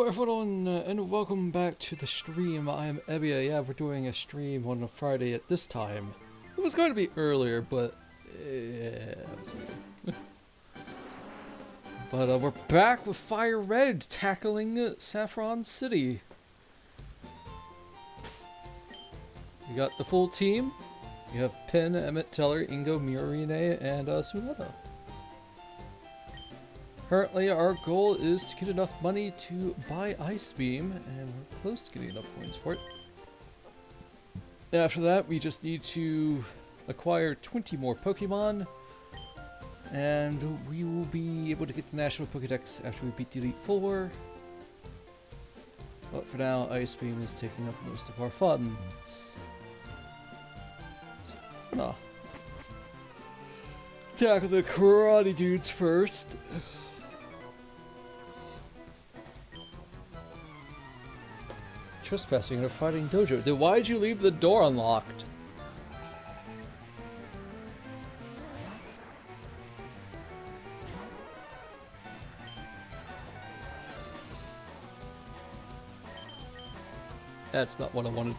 everyone, and welcome back to the stream. I am Ebia. Yeah, we're doing a stream on a Friday at this time. It was going to be earlier, but yeah, it was okay. But we're back with Fire-Red, tackling Saffron City. You got the full team. You have Penn, Emmett, Teller, Ingo, Murine, and Suletta. Currently, our goal is to get enough money to buy Ice Beam, and we're close to getting enough coins for it. After that, we just need to acquire 20 more Pokemon, and we will be able to get the National Pokédex after we beat Elite Four. But for now, Ice Beam is taking up most of our funds. So, we're gonna tackle the karate dudes first. Trespassing in a fighting dojo. Then why'd you leave the door unlocked? That's not what I wanted.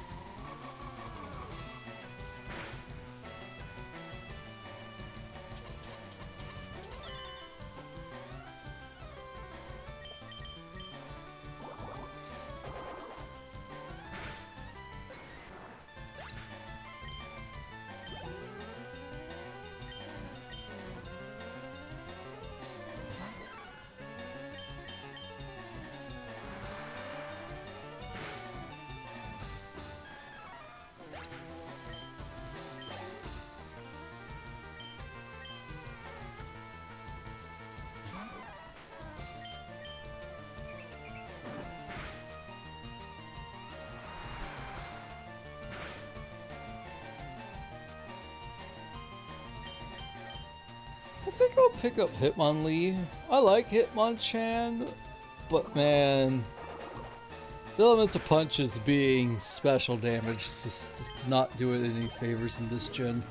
I think I'll pick up Hitmonlee. I like Hitmonchan, but man, the elemental punch is being special damage. It's just not doing any favors in this gen.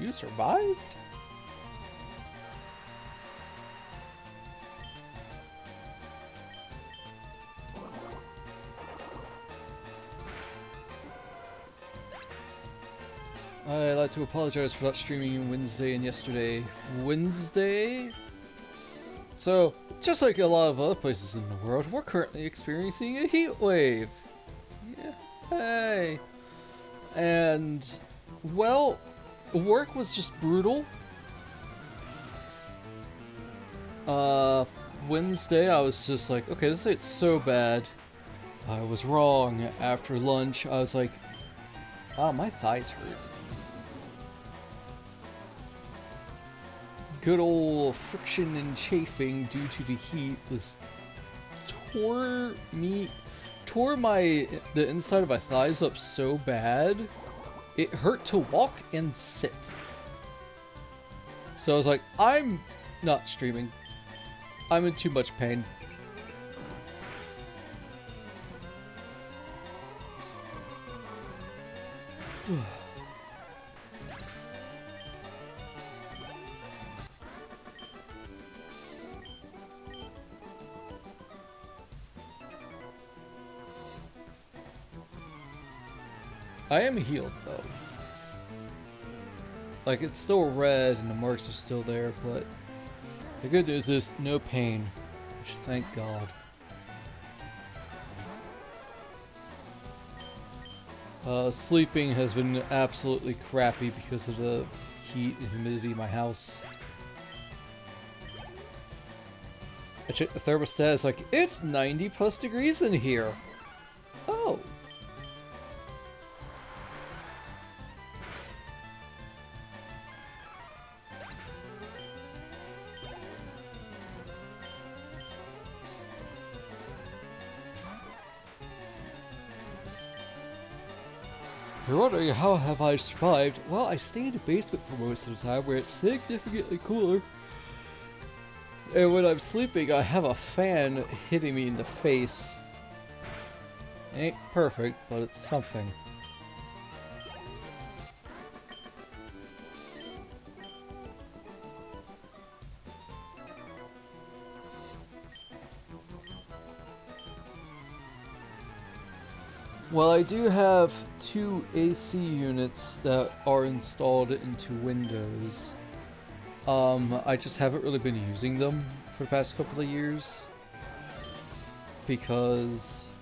You survived? I'd like to apologize for not streaming Wednesday and yesterday. Wednesday? So, just like a lot of other places in the world, we're currently experiencing a heat wave. Yay! And, well, work was just brutal. Wednesday I was just like, okay, this ain't so bad. I was wrong. After lunch, I was like, ah, my thighs hurt. Good old friction and chafing due to the heat was tore the inside of my thighs up so bad, it hurt to walk and sit. So I was like, I'm not streaming. I'm in too much pain. I am healed though. Like, it's still red and the marks are still there, but the good news is no pain, which thank God. Sleeping has been absolutely crappy because of the heat and humidity in my house. I checked the thermostat, it's like, it's 90 plus degrees in here. Oh. If you're wondering how have I survived, well, I stay in the basement for most of the time where it's significantly cooler. And when I'm sleeping, I have a fan hitting me in the face. Ain't perfect, but it's something. Well, I do have 2 AC units that are installed into Windows. I just haven't really been using them for the past couple of years because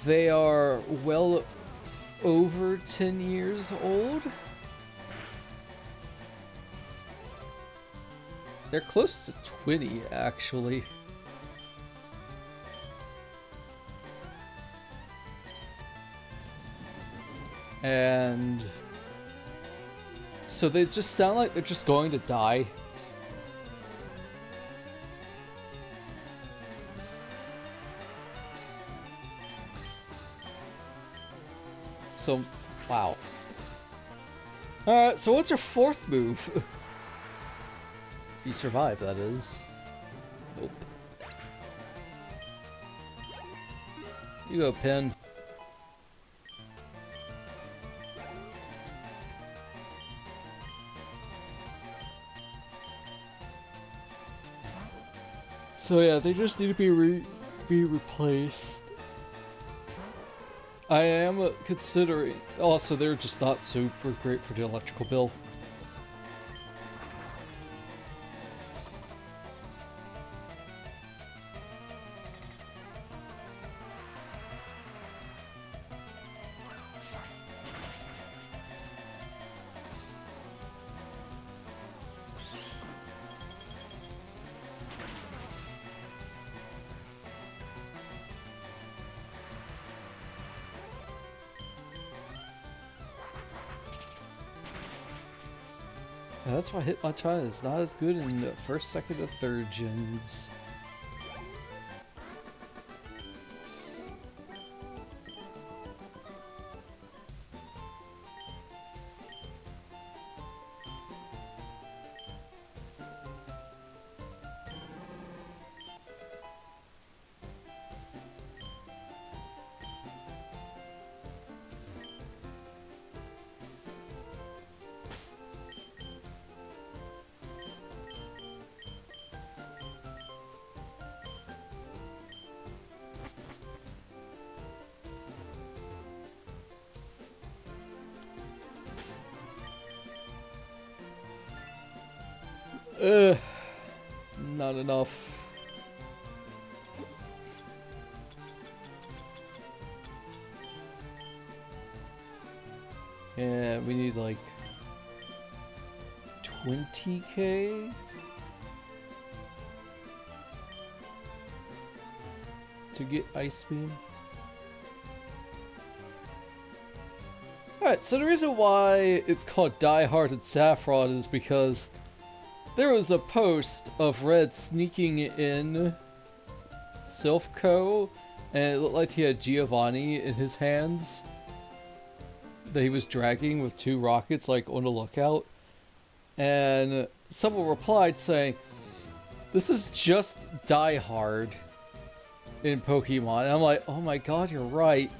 they are well over 10 years old. They're close to 20, actually. And so they just sound like they're just going to die. So, wow. Alright, so what's your 4th move? If you survive, that is. Nope. You go, Pin. So yeah, they just need to be replaced. I am considering. Also, they're just not super great for the electrical bill. Yeah, that's why Hitmonchan is not as good in the 1st, 2nd, and 3rd gens. Not enough. Yeah, we need like 20k to get Ice Beam. Alright, so the reason why it's called Die Hard and Saffron is because there was a post of Red sneaking in Silphco, and it looked like he had Giovanni in his hands that he was dragging with 2 rockets, like, on the lookout. And someone replied saying, this is just Die Hard in Pokemon. And I'm like, oh my god, you're right.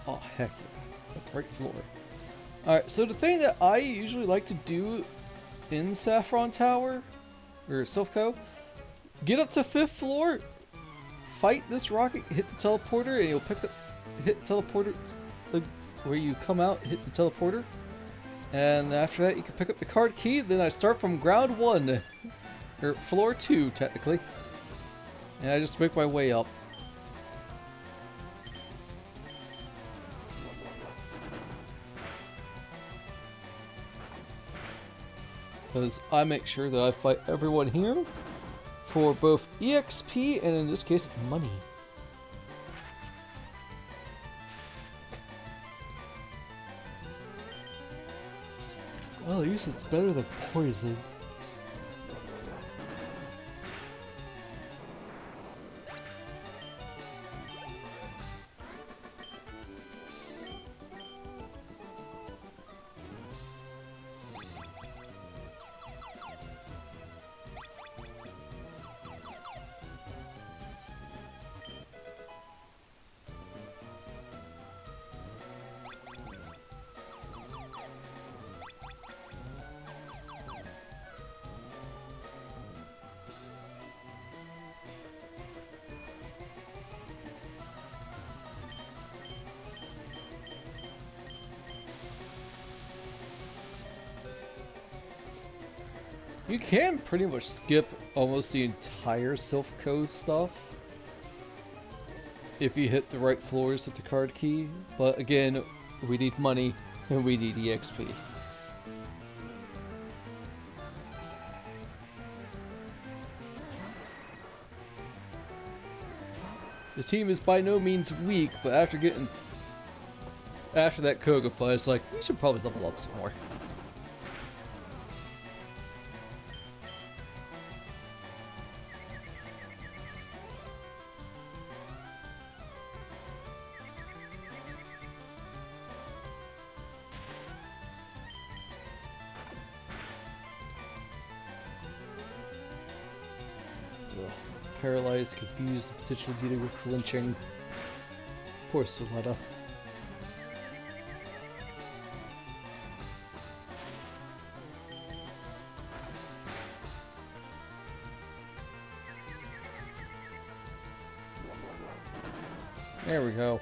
Oh, heck yeah. Got the right floor. Alright, so the thing that I usually like to do in Saffron Tower, or Silphco, get up to 5th floor, fight this rocket, hit the teleporter, and you'll hit the teleporter, like, where you come out, hit the teleporter, and after that you can pick up the card key. Then I start from ground 1, or floor 2 technically, and I just make my way up. Because I make sure that I fight everyone here for both EXP and in this case, money. Well, at least it's better than poison. You can pretty much skip almost the entire Silphco stuff if you hit the right floors with the card key, but again, we need money and we need EXP. The team is by no means weak, but after that Koga fight, it's like, we should probably level up some more. Paralyzed, confused, potentially dealing with flinching. Poor Soletta. There we go.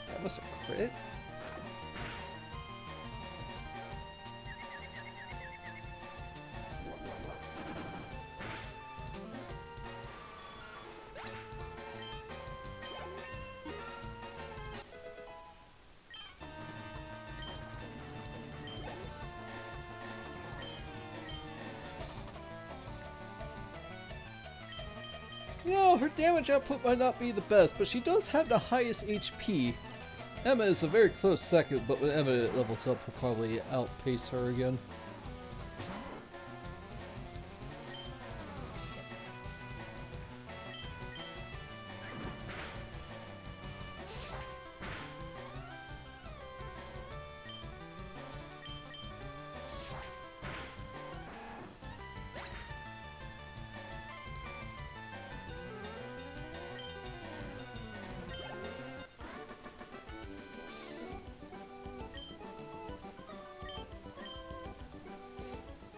That was a crit? You know, her damage output might not be the best, but she does have the highest HP. Emma is a very close second, but when Emma levels up, we'll probably outpace her again.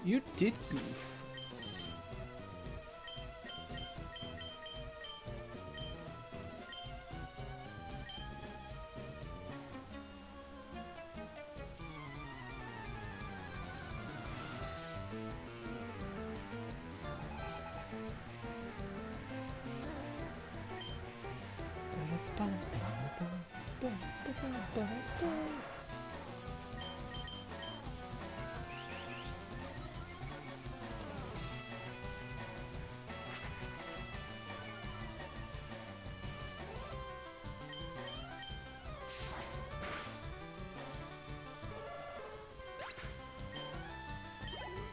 You did goof.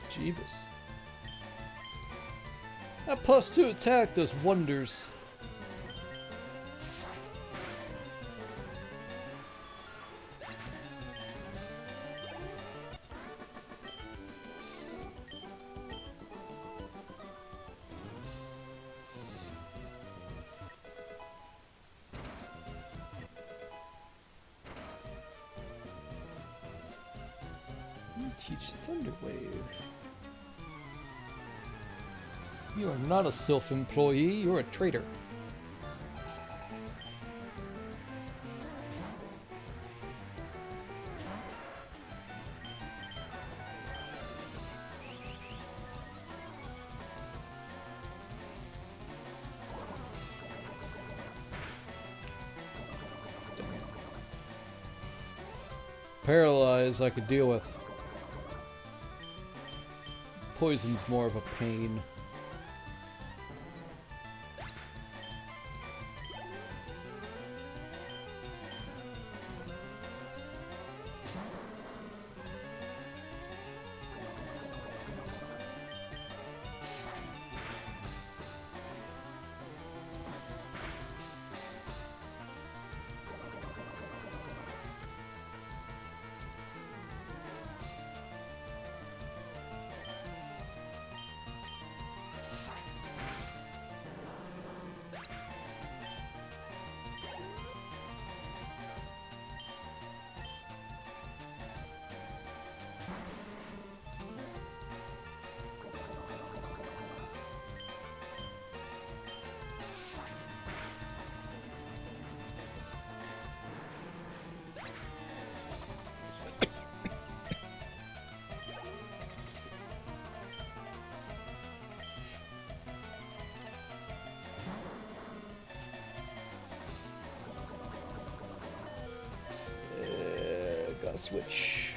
Jeebus. That +2 attack does wonders. You teach Thunder Wave. You are not a Sylph employee, you're a traitor. Paralyze I could deal with. Poison's more of a pain. Switch.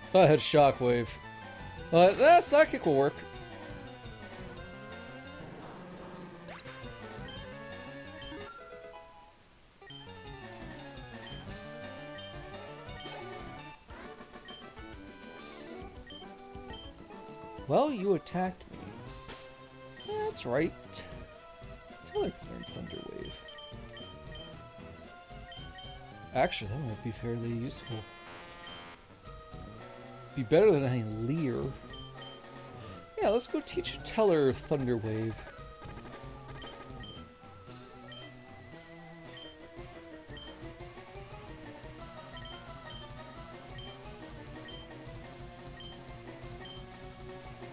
Thought I had Shockwave. That Psychic will work. Well, you attacked me. Yeah, that's right. Tell her to learn Thunder Wave. Actually, that might be fairly useful. Be better than a Leer. Yeah, let's go teach Teller Thunder Wave.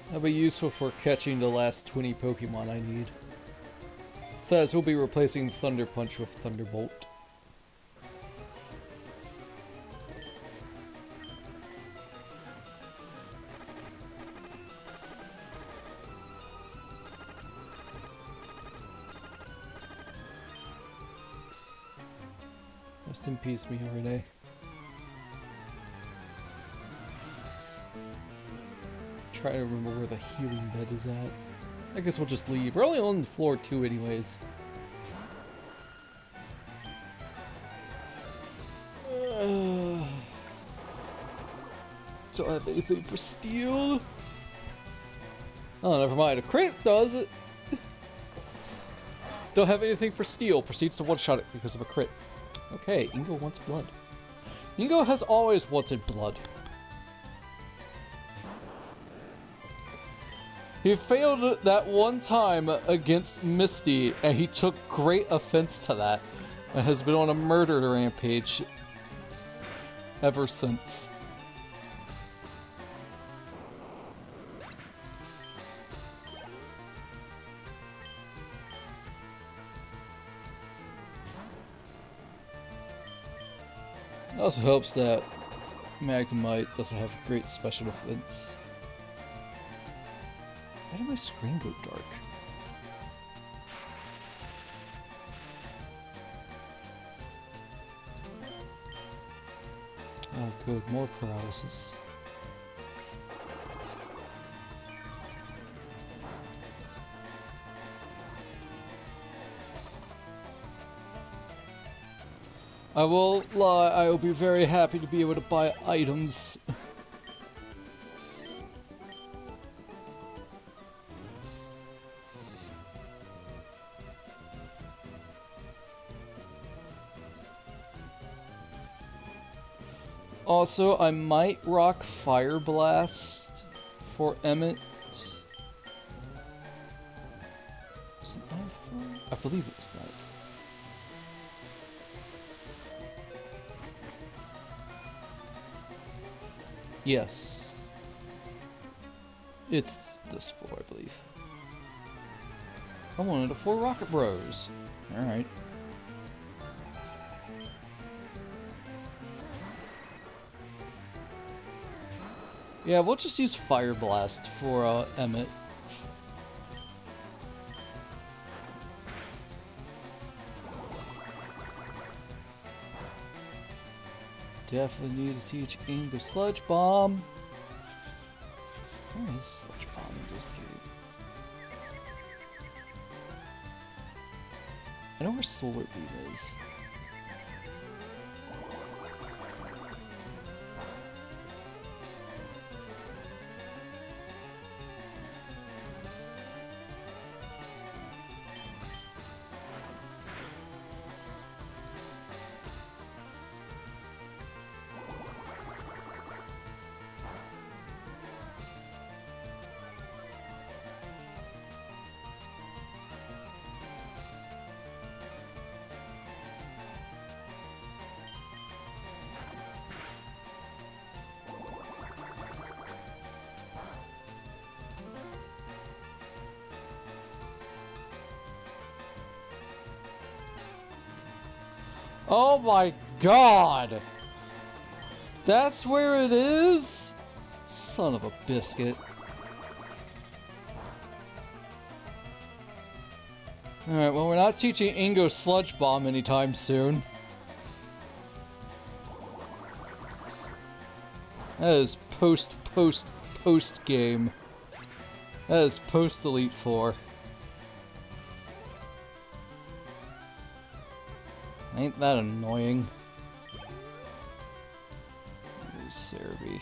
That'll be useful for catching the last 20 Pokemon I need. Besides, we'll be replacing Thunder Punch with Thunderbolt. Rest in peace, Miho Renee. Try to remember where the healing bed is at. I guess we'll just leave. We're only on floor 2 anyways. Don't have anything for steel. Oh, never mind. A crit does it. Don't have anything for steel. Proceeds to one-shot it because of a crit. Okay, Ingo wants blood. Ingo has always wanted blood. He failed that one time against Misty, and he took great offense to that, and has been on a murder rampage ever since. It also helps that Magnemite doesn't have great special defense. Why did my screen go dark? Oh good, more paralysis. I will lie, I will be very happy to be able to buy items. Also, I might rock Fire Blast for Emmett. Was it 9-4? I believe it was 9. Yes. It's this 4, I believe. I wanted a 4 Rocket Bros. Alright. Yeah, we'll just use Fire Blast for Emmett. Definitely need to teach Ingo Sludge Bomb. Where is Sludge Bomb in this game? I know where Solar Beam is. Oh my god! That's where it is? Son of a biscuit. Alright, well we're not teaching Ingo Sludge Bomb anytime soon. That is post game. That is post Elite Four. Ain't that annoying? There's Cerebi.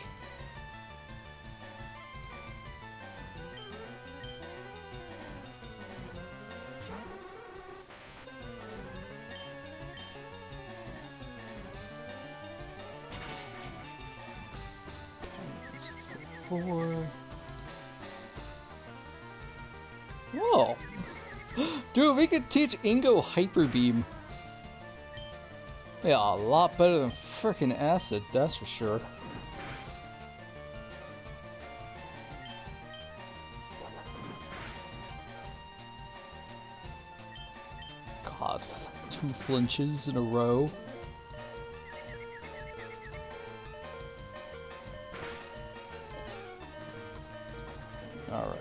Four. Whoa! Dude, we could teach Ingo Hyper Beam. Yeah, a lot better than frickin' Acid, that's for sure. God, 2 flinches in a row. Alright.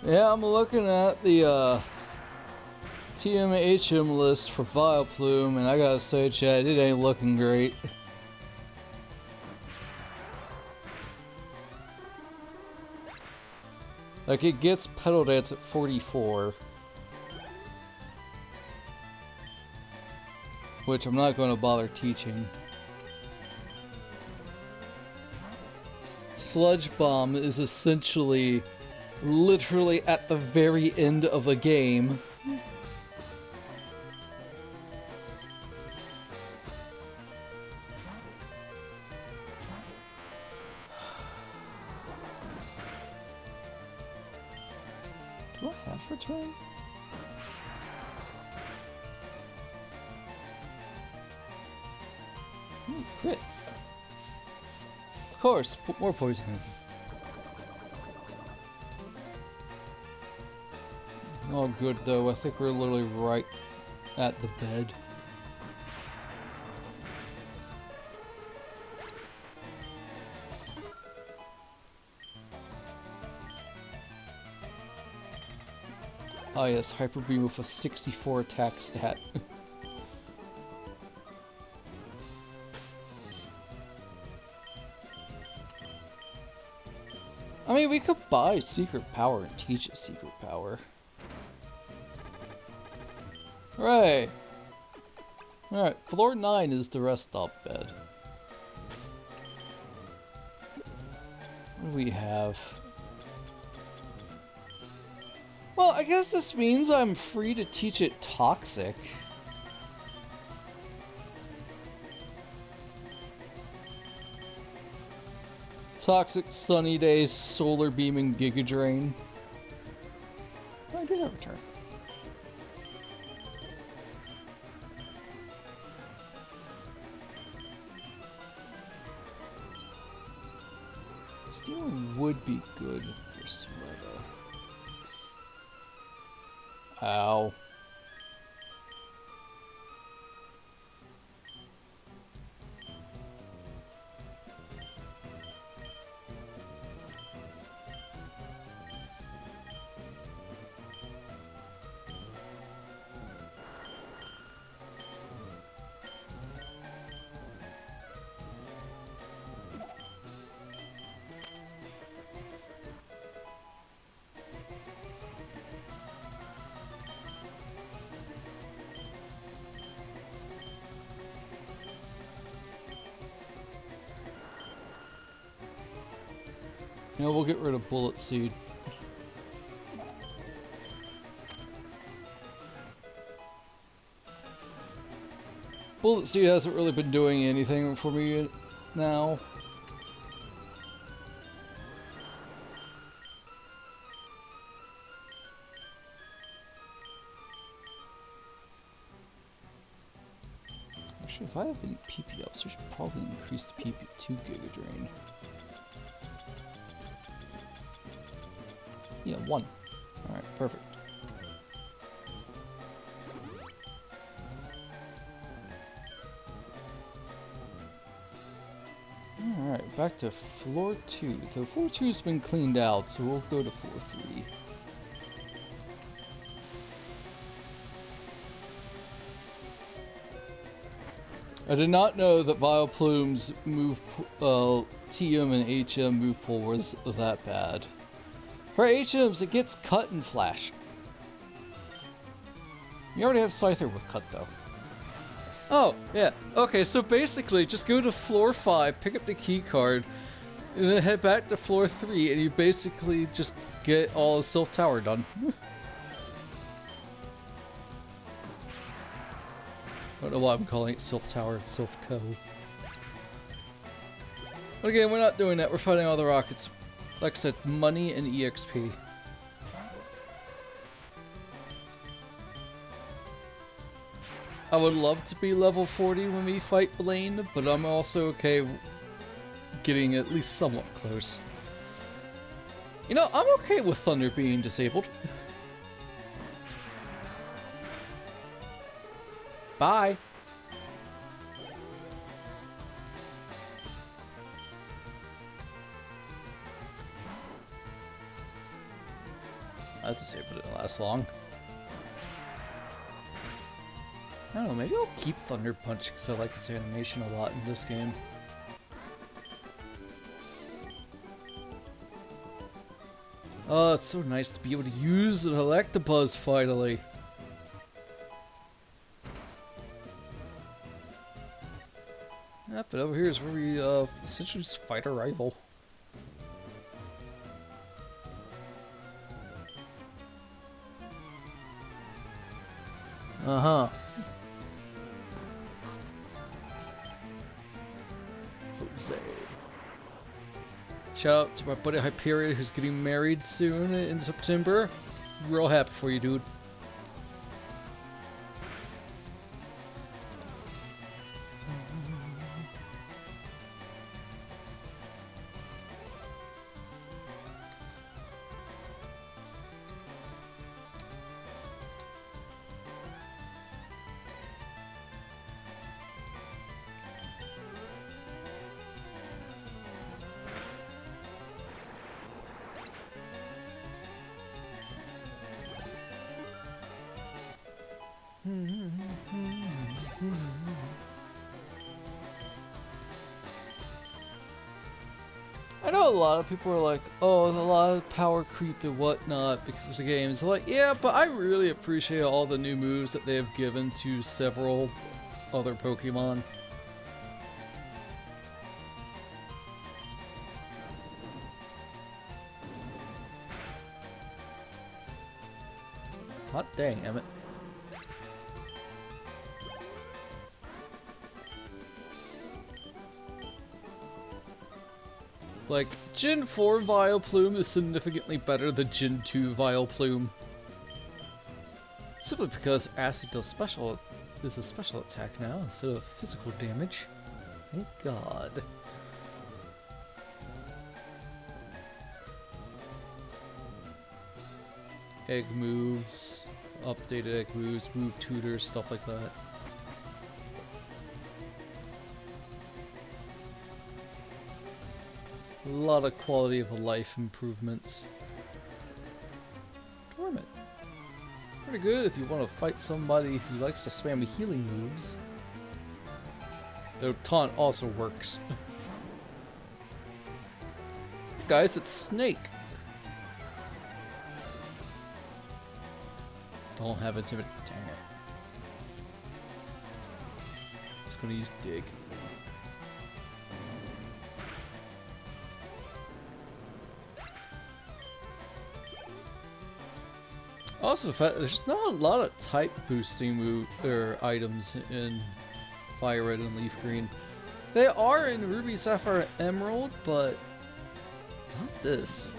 Yeah, I'm looking at the TMHM list for Vileplume, and I gotta say, Chad, it ain't looking great. Like, it gets Pedal Dance at 44. Which I'm not going to bother teaching. Sludge Bomb is essentially literally at the very end of the game. Do I have return? Ooh, crit. Of course, put more poison in. Oh good though, I think we're literally right at the bed. Oh yes, Hyper Beam with a 64 attack stat. I mean, we could buy Secret Power and teach it Secret Power. Right. Alright, floor 9 is the rest stop bed. What do we have? Well, I guess this means I'm free to teach it Toxic. Toxic, Sunny Days, Solar Beam, and Giga Drain. Oh, I did have return. Stealing would be good for Sweater. Ow. You know, we'll get rid of Bullet Seed. Bullet Seed hasn't really been doing anything for me now. Actually, if I have any PP ups, I should probably increase the PP to Giga Drain. Yeah, 1. Alright, perfect. Alright, back to floor 2. The floor 2's been cleaned out, so we'll go to floor 3. I did not know that Vileplume's move, TM and HM move pool was that bad. For HMs, it gets cut and flash. You already have Scyther with cut, though. Oh, yeah. Okay, so basically, just go to floor 5, pick up the key card, and then head back to floor 3, and you basically just get all of Sylph Tower done. I don't know why I'm calling it Sylph Tower, it's Sylph Co. But again, we're not doing that, we're fighting all the rockets. Like I said, money and EXP. I would love to be level 40 when we fight Blaine, but I'm also okay getting at least somewhat close. You know, I'm okay with Thunder being disabled. Bye. I have to say, but it didn't last long. I don't know, maybe I'll keep Thunder Punch because I like its animation a lot in this game. Oh, it's so nice to be able to use an Electabuzz finally. Yeah, but over here is where we essentially just fight our rival. Uh-huh. Jose. Shout out to my buddy Hyperion who's getting married soon in September. Real happy for you, dude. I know a lot of people are like, oh, there's a lot of power creep and whatnot because of the game. It's like, yeah, but I really appreciate all the new moves that they have given to several other Pokemon. Hot dang, Emmett. Like, Gen 4 Vileplume is significantly better than Gen 2 Vileplume. Simply because Acid does is a special attack now instead of physical damage. Thank God. Egg moves, updated egg moves, move tutors, stuff like that. A lot of quality of life improvements. Torment. Pretty good if you want to fight somebody who likes to spam the healing moves. Though taunt also works. Guys, it's Snake. Don't have intimidate. Dang it. Just gonna use dig. Also, the fact there's not a lot of type boosting items in Fire-Red and Leaf Green. They are in Ruby, Sapphire, and Emerald, but not this.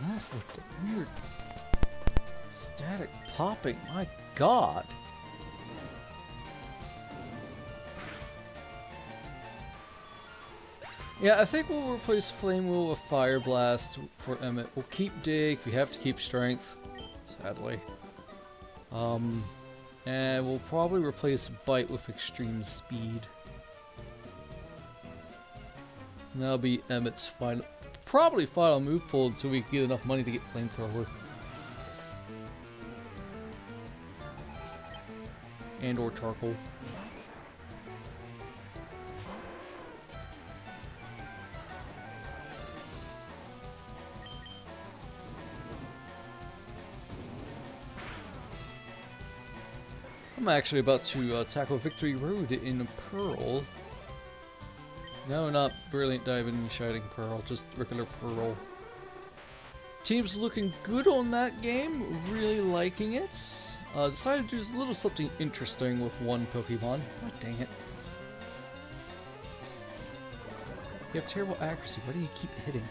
Enough with the weird static popping, my God. Yeah, I think we'll replace Flame Wheel with Fire Blast for Emmett. We'll keep Dig, we have to keep Strength, sadly. And we'll probably replace Bite with Extreme Speed. And that'll be Emmett's final, probably final move pull until we get enough money to get Flamethrower. And or Charcoal. I'm actually about to tackle Victory Road in Pearl. No, not Brilliant Diamond and Shining Pearl, just regular Pearl. Team's looking good on that game, really liking it. Decided to do a little something interesting with one Pokemon. Oh, dang it. You have terrible accuracy, why do you keep hitting?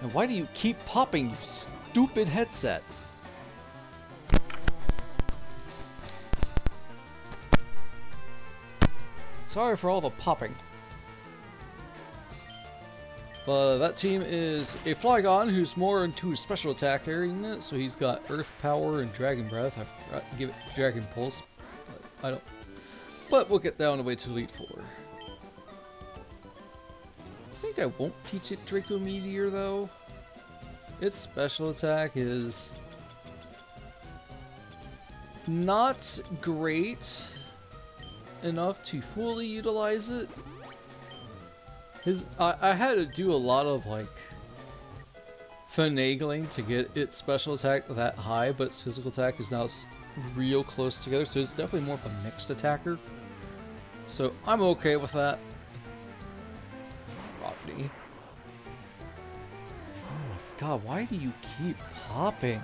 And why do you keep popping, you stupid headset? Sorry for all the popping. But that team is a Flygon who's more into special attack area, so he's got Earth Power and Dragon Breath. I forgot to give it Dragon Pulse, but I don't. But we'll get down the way to Elite Four. I think I won't teach it Draco Meteor though. Its special attack is not great enough to fully utilize it. I had to do a lot of like finagling to get its special attack that high, but its physical attack is now real close together, so it's definitely more of a mixed attacker. So I'm okay with that. Rodney. Oh my god, why do you keep popping?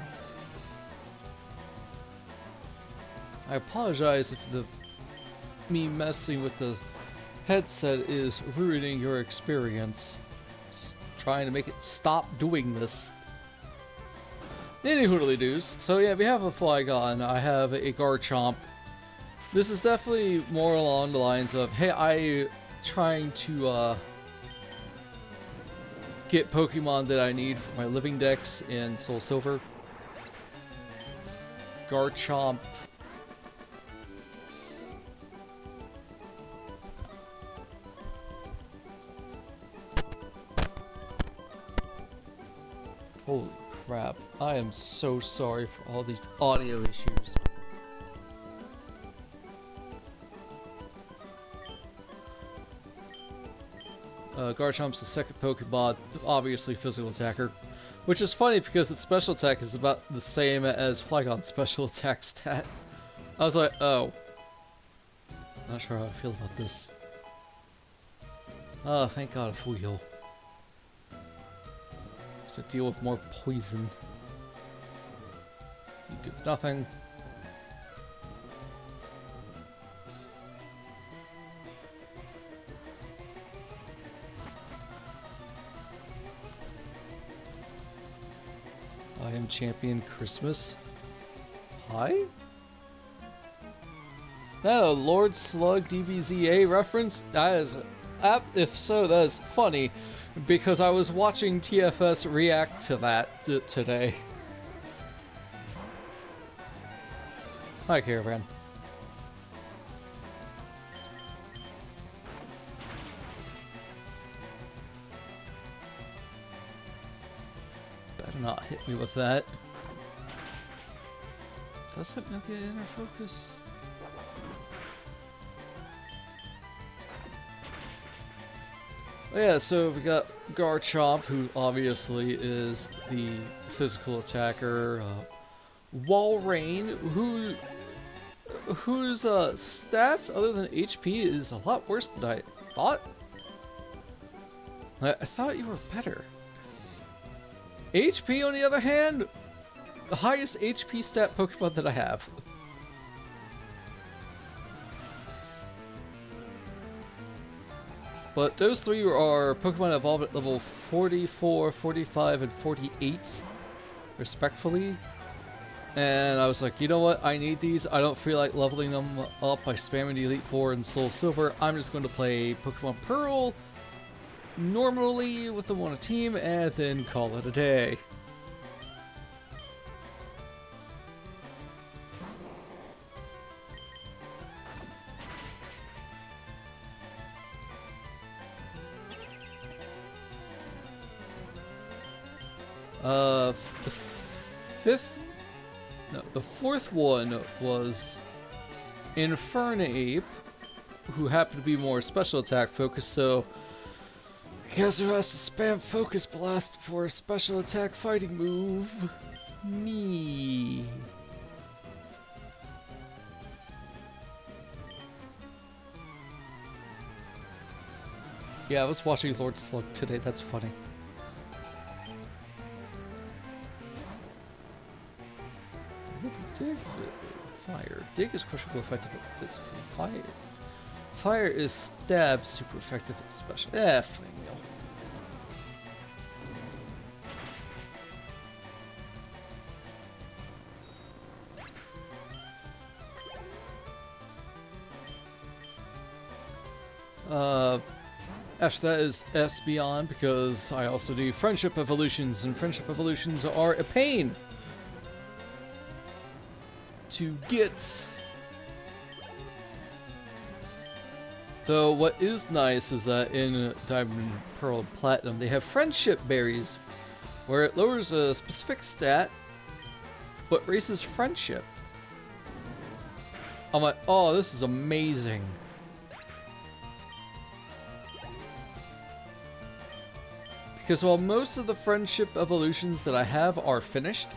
I apologize if me messing with the headset is ruining your experience. Just trying to make it stop doing this. Anywho, doos. So yeah, we have a Flygon. I have a Garchomp. This is definitely more along the lines of, hey, I trying to get Pokemon that I need for my living decks in Soul Silver. Garchomp. Holy crap. I am so sorry for all these audio issues. Garchomp's the second Pokemon, obviously physical attacker. Which is funny because its special attack is about the same as Flygon's special attack stat. I was like, oh. Not sure how I feel about this. Oh, thank god, a full heal. To deal with more poison. You get nothing. I am Champion Christmas. Hi? Is that a Lord Slug DBZA reference? That is, if so, that is funny. Because I was watching TFS react to that today. Hi, Caravan. Better not hit me with that. Does that not get inner focus? Yeah, so we got Garchomp, who obviously is the physical attacker. Walrein, whose stats other than HP is a lot worse than I thought. I thought you were better. HP, on the other hand, the highest HP stat Pokemon that I have. But those three are Pokemon evolved at level 44, 45, and 48, respectfully. And I was like, you know what? I need these. I don't feel like leveling them up by spamming the Elite Four and Soul Silver. I'm just going to play Pokemon Pearl normally with them on a team and then call it a day. The fourth one was Infernape, who happened to be more special attack focused, so guess who has to spam Focus Blast for a special attack fighting move? Me. Yeah, I was watching Lord Slug today, that's funny. Dig, fire. Dig is questionable effective at physical. Fire is stab super effective at special. Flame wheel. After that is Espeon, because I also do Friendship Evolutions, and Friendship Evolutions are a pain to get. Though what is nice is that in Diamond, Pearl, and Platinum they have Friendship Berries, where it lowers a specific stat but raises friendship. I'm like, oh, this is amazing. Because while most of the Friendship Evolutions that I have are finished,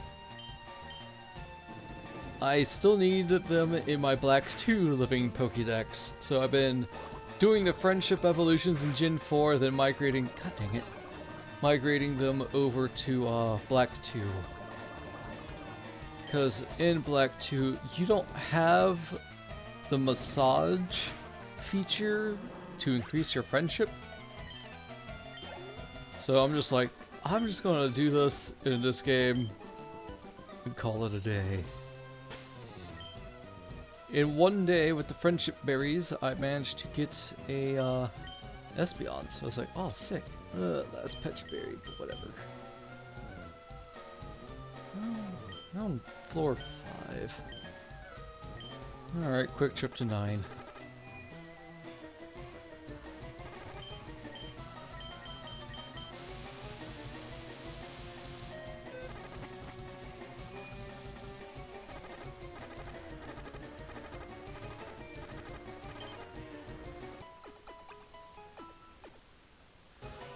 I still need them in my Black 2 living Pokédex, so I've been doing the friendship evolutions in Gen 4, then migrating, god dang it, migrating them over to Black 2. Because in Black 2, you don't have the massage feature to increase your friendship. So I'm just like, I'm just gonna do this in this game and call it a day. In one day with the friendship berries, I managed to get a Espeon. So I was like, oh, sick. Last Petch Berry, but whatever. Oh, on floor 5. Alright, quick trip to 9.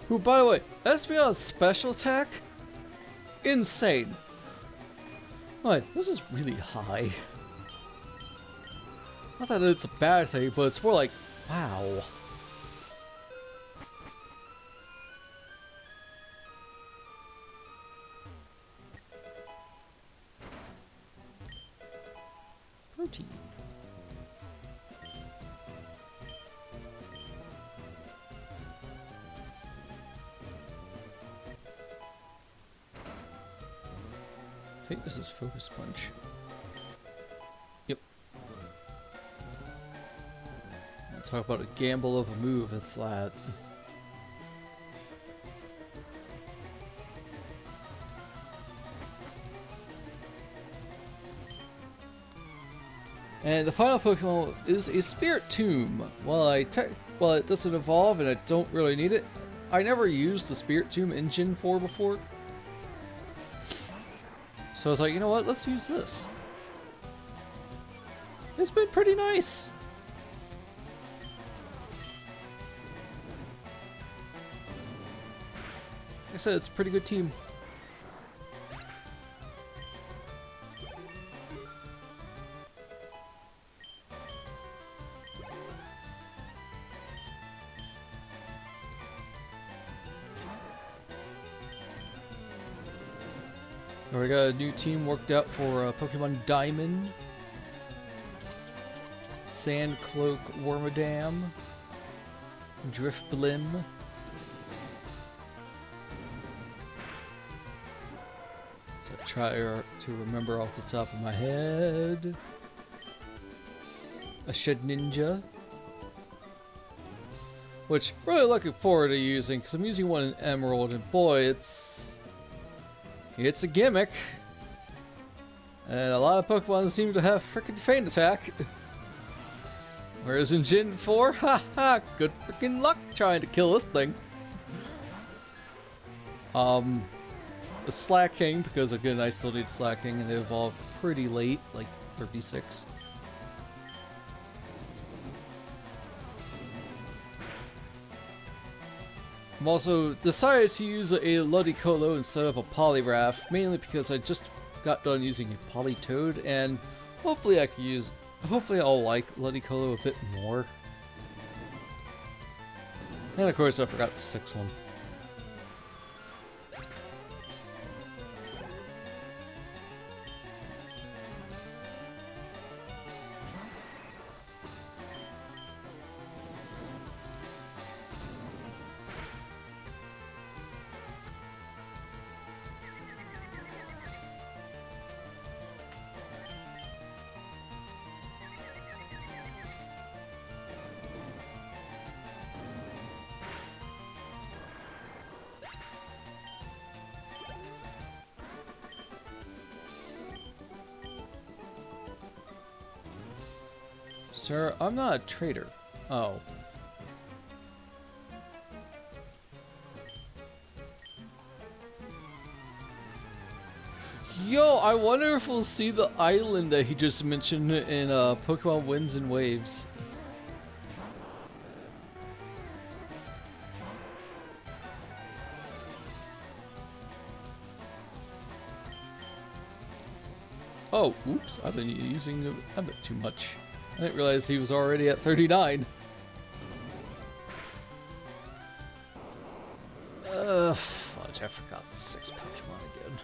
Who, by the way, Espeon's special attack? Insane. Like, this is really high. Not that it's a bad thing, but it's more like, wow. Protein. I think this is Focus Punch. Yep. Talk about a gamble of a move, it's that. And the final Pokemon is a Spirit Tomb. While it doesn't evolve and I don't really need it, I never used the Spirit Tomb in Gen 4 before. So I was like, you know what, let's use this. It's been pretty nice. Like I said, it's a pretty good team. We got a new team worked out for Pokemon Diamond. Sandcloak Wormadam. Driftblim. So I try to remember off the top of my head. A Shed Ninja. Which I'm really looking forward to using, because I'm using one in Emerald, and boy, it's a gimmick. And a lot of Pokemon seem to have frickin' Feint Attack. Whereas in Gen 4, haha, good frickin' luck trying to kill this thing. The Slacking, because again I still need Slacking, and they evolve pretty late, like 36. I've also decided to use a Ludicolo instead of a Poliwrath, mainly because I just got done using a Politoed, and hopefully I'll like Ludicolo a bit more. And of course I forgot the 6th one. Sir, I'm not a traitor. Oh. Yo, I wonder if we'll see the island that he just mentioned in Pokemon Winds and Waves. Oh, oops, I've been using a bit too much. I didn't realize he was already at 39. Fudge, I forgot the 6 Pokemon again.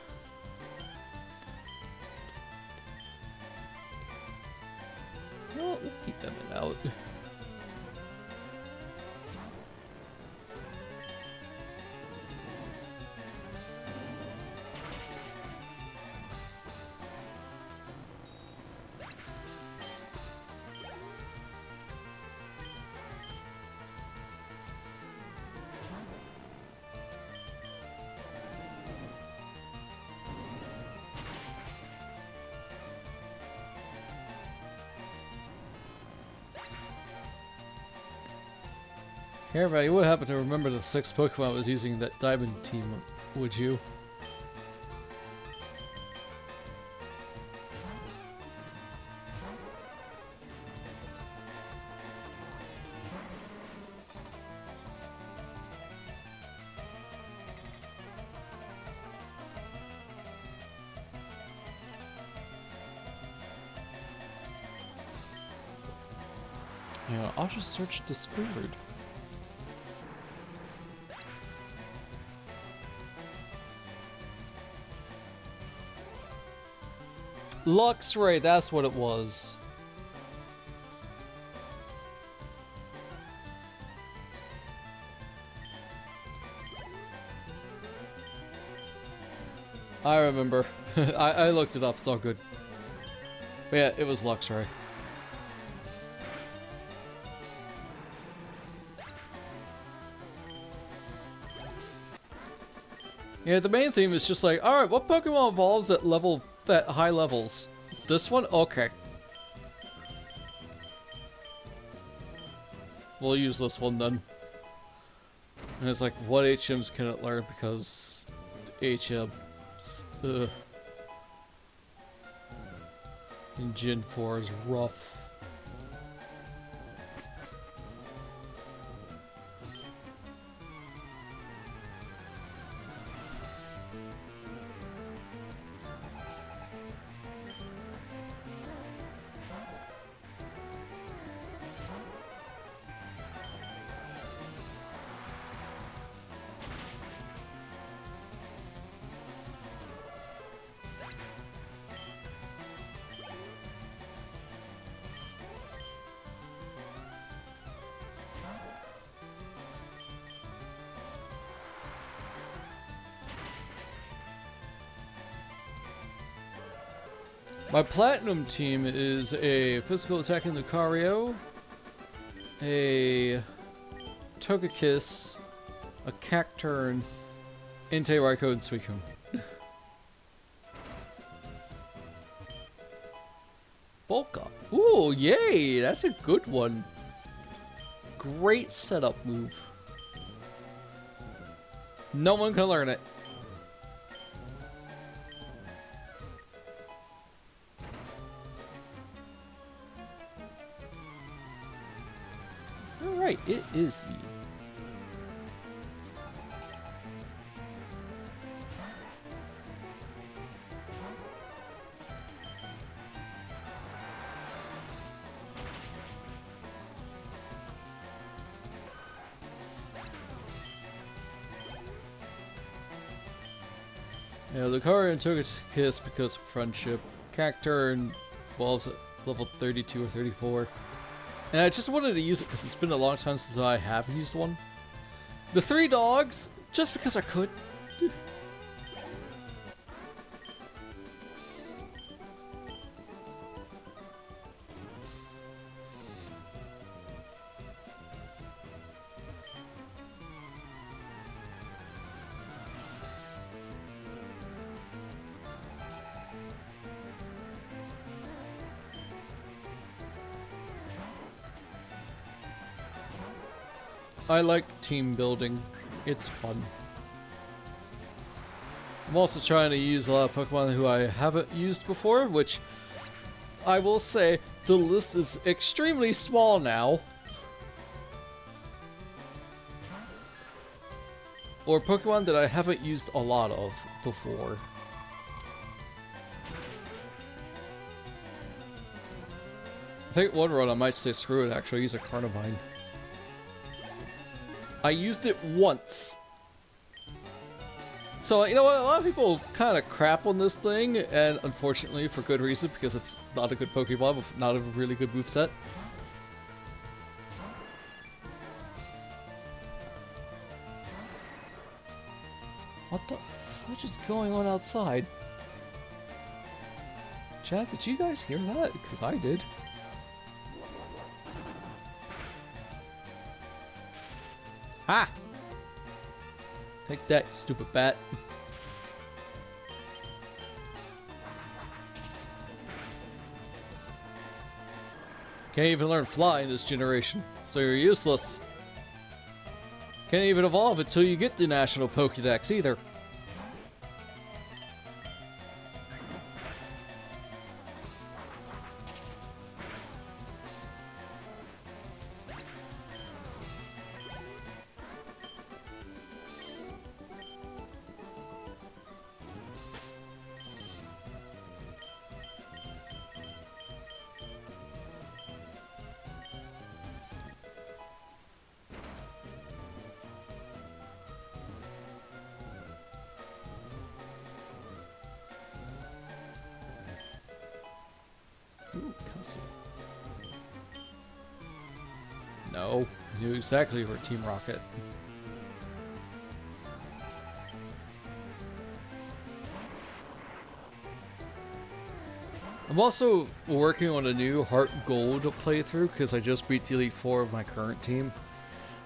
Well, we'll keep them in out. Here, but you would happen to remember the 6 Pokemon I was using that Diamond team, would you? Yeah, I'll just search Discord. Luxray, that's what it was. I remember. I looked it up, it's all good. But yeah, it was Luxray. Yeah, the main theme is just like, alright, what Pokemon evolves at high levels? This one? Okay. We'll use this one then. And it's like, what HMs can it learn? Because HMs, in Gen 4 is rough. My Platinum team is a physical attacking Lucario, a Togekiss, a Cacturne, Entei, Raikou, and Suicune. Bulk. Ooh, yay! That's a good one. Great setup move. No one can learn it. Alright, it is me. Yeah, Lucario and Togekiss because of friendship. Cacturne evolves at level 32 or 34. And I just wanted to use it because it's been a long time since I have used one. The 3 dogs, just because I could. I like team building. It's fun. I'm also trying to use a lot of Pokemon who I haven't used before, which I will say the list is extremely small now. Or Pokemon that I haven't used a lot of before. think one run I might say screw it, actually use a Carnivine. I used it once. So, you know what, a lot of people kind of crap on this thing, and unfortunately for good reason, because it's not a good Pokeball with not a really good moveset. What the fudge is going on outside? Chat, did you guys hear that? Because I did. Ha! Take that, you stupid bat. Can't even learn fly in this generation, so you're useless. Can't even evolve until you get the National Pokédex either. No, I knew exactly where Team Rocket. I'm also working on a new Heart Gold playthrough because I just beat the Elite Four of my current team.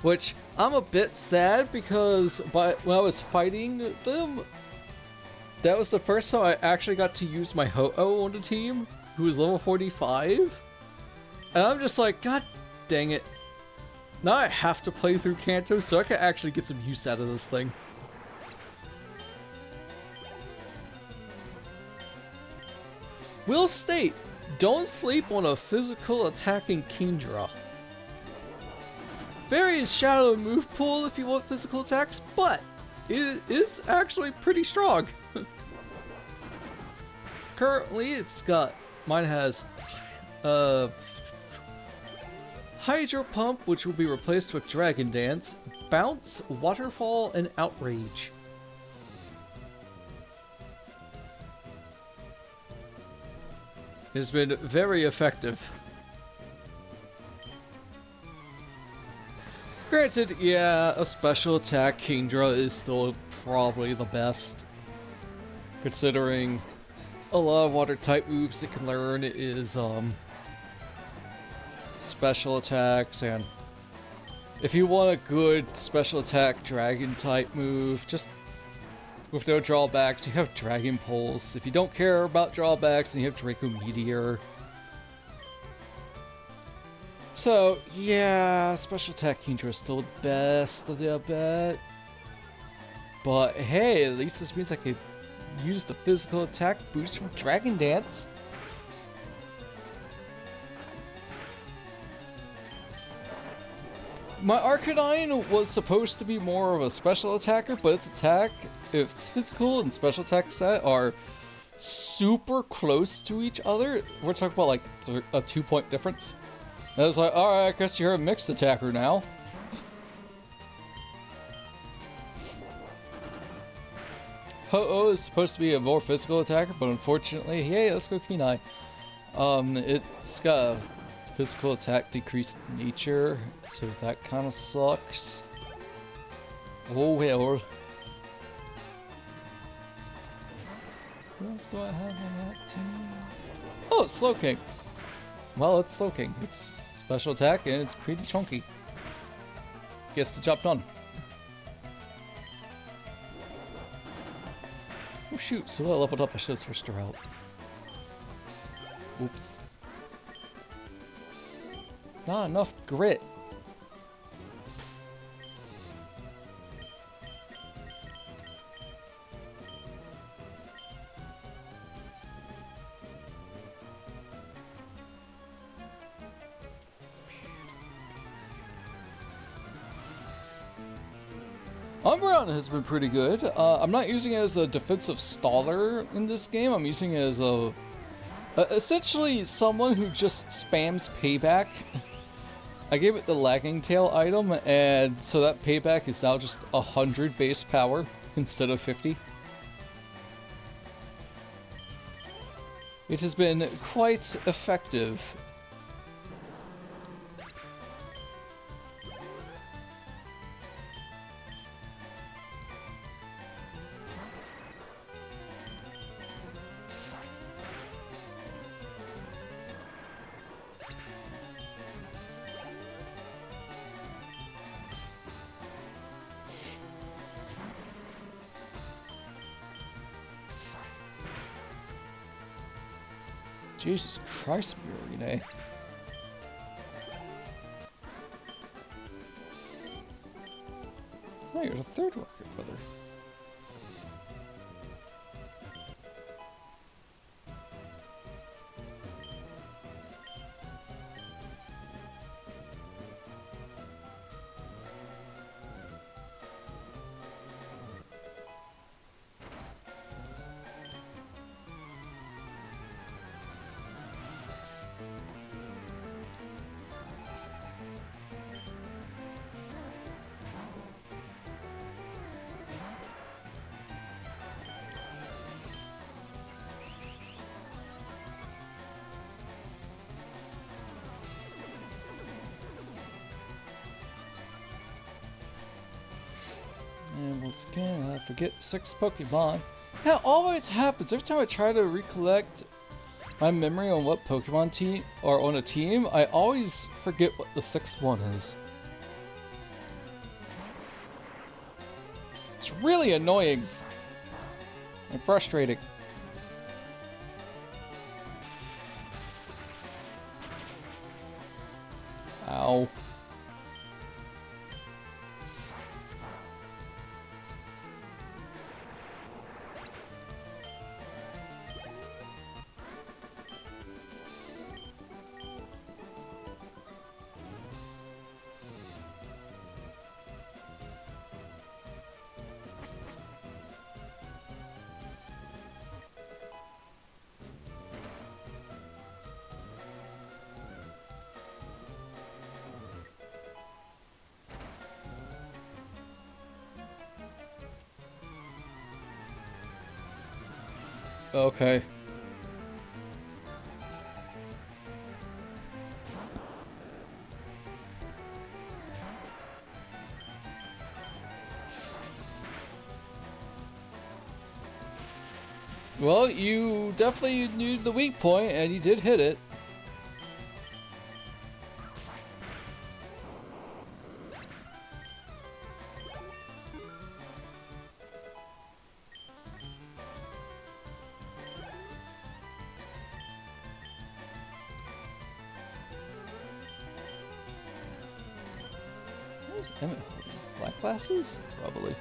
Which, I'm a bit sad because when I was fighting them, that was the first time I actually got to use my Ho-Oh on the team, who was level 45. And I'm just like, god dang it. Now I have to play through Kanto so I can actually get some use out of this thing. Will state, don't sleep on a physical attacking Kingdra. Very shallow move pool if you want physical attacks, but it is actually pretty strong. Currently, mine has Hydro Pump, which will be replaced with Dragon Dance, Bounce, Waterfall, and Outrage. It has been very effective. Granted, yeah, a special attack Kingdra is still probably the best, considering a lot of water type moves it can learn is special attacks, and if you want a good special attack dragon type move, just with no drawbacks, you have Dragon Pulse. If you don't care about drawbacks, then you have Draco Meteor. So, yeah, special attack Kingdra is still the best of the bet. But hey, at least this means I could use the physical attack boost from Dragon Dance. My Arcanine was supposed to be more of a special attacker, but its physical and special attack set are super close to each other. We're talking about like a 2-point difference. And I was like, alright, I guess you're a mixed attacker now. Ho-Oh is supposed to be a more physical attacker, but unfortunately, hey, let's go Kenai. It's got a physical attack decreased nature, so that kind of sucks. Oh well. What else do I have on that team? Oh, it's Slowking. Well, it's Slowking. It's special attack and it's pretty chunky. Gets the job done. Oh shoot, so I leveled up, I should have switched her out. Oops. Not enough grit. Umbreon has been pretty good. I'm not using it as a defensive staller in this game. I'm using it as a Essentially, someone who just spams payback. I gave it the lagging tail item, and so that payback is now just 100 base power instead of 50. It has been quite effective. Jesus Christ, Murine. Oh, you're the third worker, brother. And once again, I forget 6 Pokemon. Yeah, it always happens. Every time I try to recollect my memory on what Pokemon team or on a team, I always forget what the 6th one is. It's really annoying and frustrating. Ow. Okay. Well, you definitely knew the weak point, and you did hit it. Where's Emmett holding? Black glasses? Probably.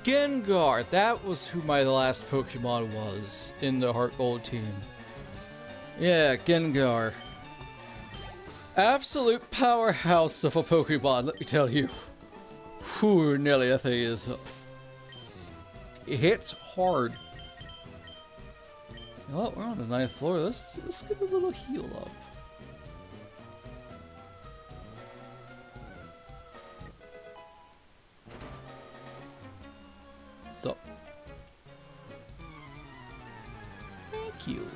Gengar, that was who my last Pokemon was in the Heart Gold team. Yeah, Gengar. Absolute powerhouse of a Pokemon, let me tell you. Whew, nearly a thing is. It hits hard. You know what? We're on the 9th floor. Let's get a little heal up. So. Thank you.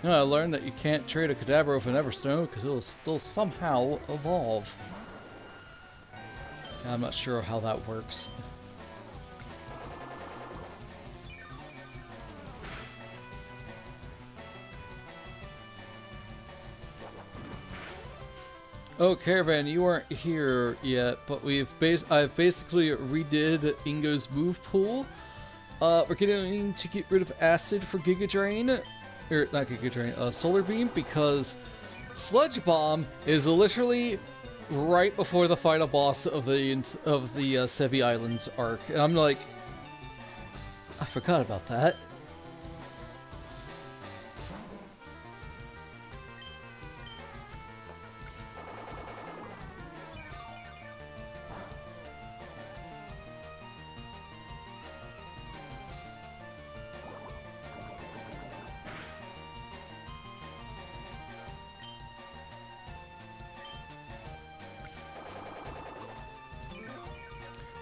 You know, I learned that you can't trade a Kadabra with an Everstone because it'll still somehow evolve. I'm not sure how that works. Oh, Caravan, you aren't here yet, but I've basically redid Ingo's move pool. We're going to get rid of Acid for Giga Drain, or not Giga Drain, Solar Beam, because Sludge Bomb is literally right before the final boss of the Sevi Islands arc, and I'm like, I forgot about that.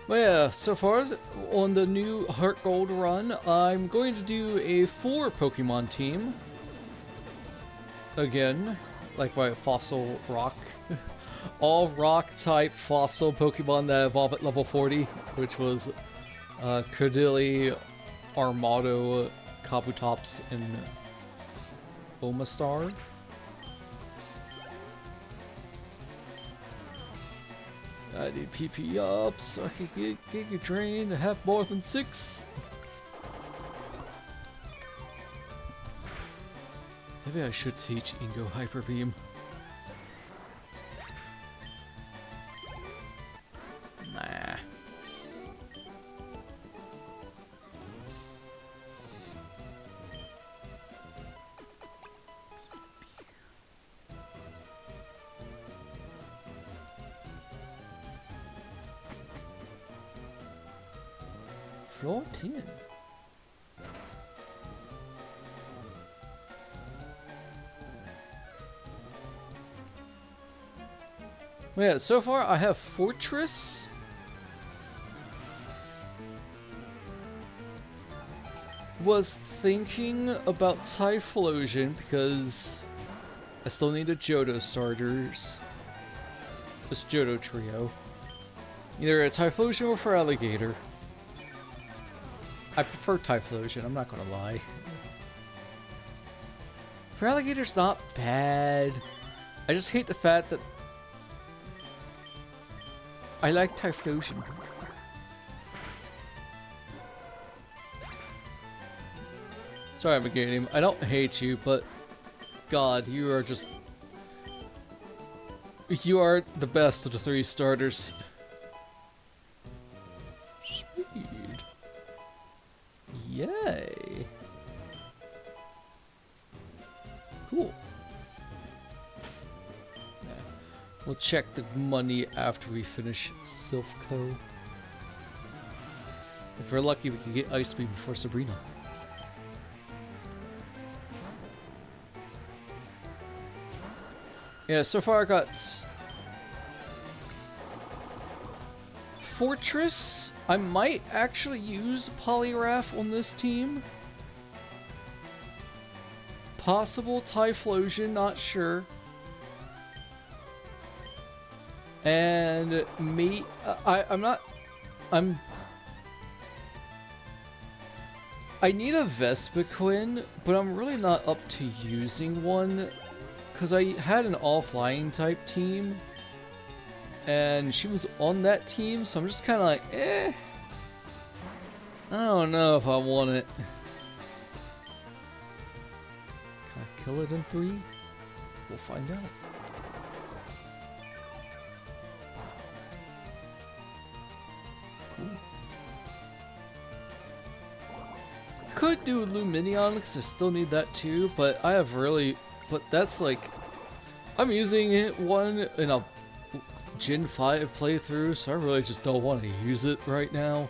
But yeah, so far on the new Heart Gold run, I'm going to do a 4 Pokemon team. Again, like my Fossil Rock. All Rock type Fossil Pokemon that evolve at level 40, which was Credilli, Armado, Kabutops, and Omastar. I need PP up so I can get Giga Drain to have more than 6. Maybe I should teach Ingo Hyper Beam. Nah. Floor 10. Yeah, so far I have Fortress. Was thinking about Typhlosion because I still need a Johto starters. This Johto trio. Either a Typhlosion or for Alligator. I prefer Typhlosion, I'm not gonna lie. For Alligator's not bad. I just hate the fact that I like Typhlosion. Sorry, I'm a game. I don't hate you, but God, you are just... You are the best of the 3 starters. Sweet. Yay. Cool. Yeah. We'll check the money after we finish Silphco. If we're lucky, we can get Ice Beam before Sabrina. Yeah, so far I got Fortress. I might actually use Poliwrath on this team. Possible Typhlosion, not sure. And me, I need a Vespiquen, but I'm really not up to using one. Because I had an all-flying type team, and she was on that team, so I'm just kind of like, eh. I don't know if I want it. Can I kill it in 3? We'll find out. Cool. Could do Lumineon, because I still need that too, but I have really... But that's like, I'm using one in a Gen 5 playthrough, so I really just don't want to use it right now.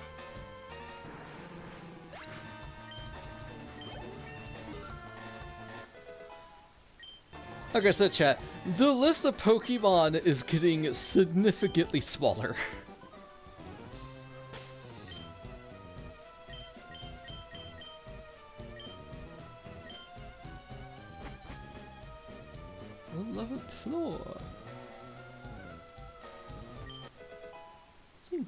Like I said, chat, the list of Pokemon is getting significantly smaller. The 11th floor. Sink.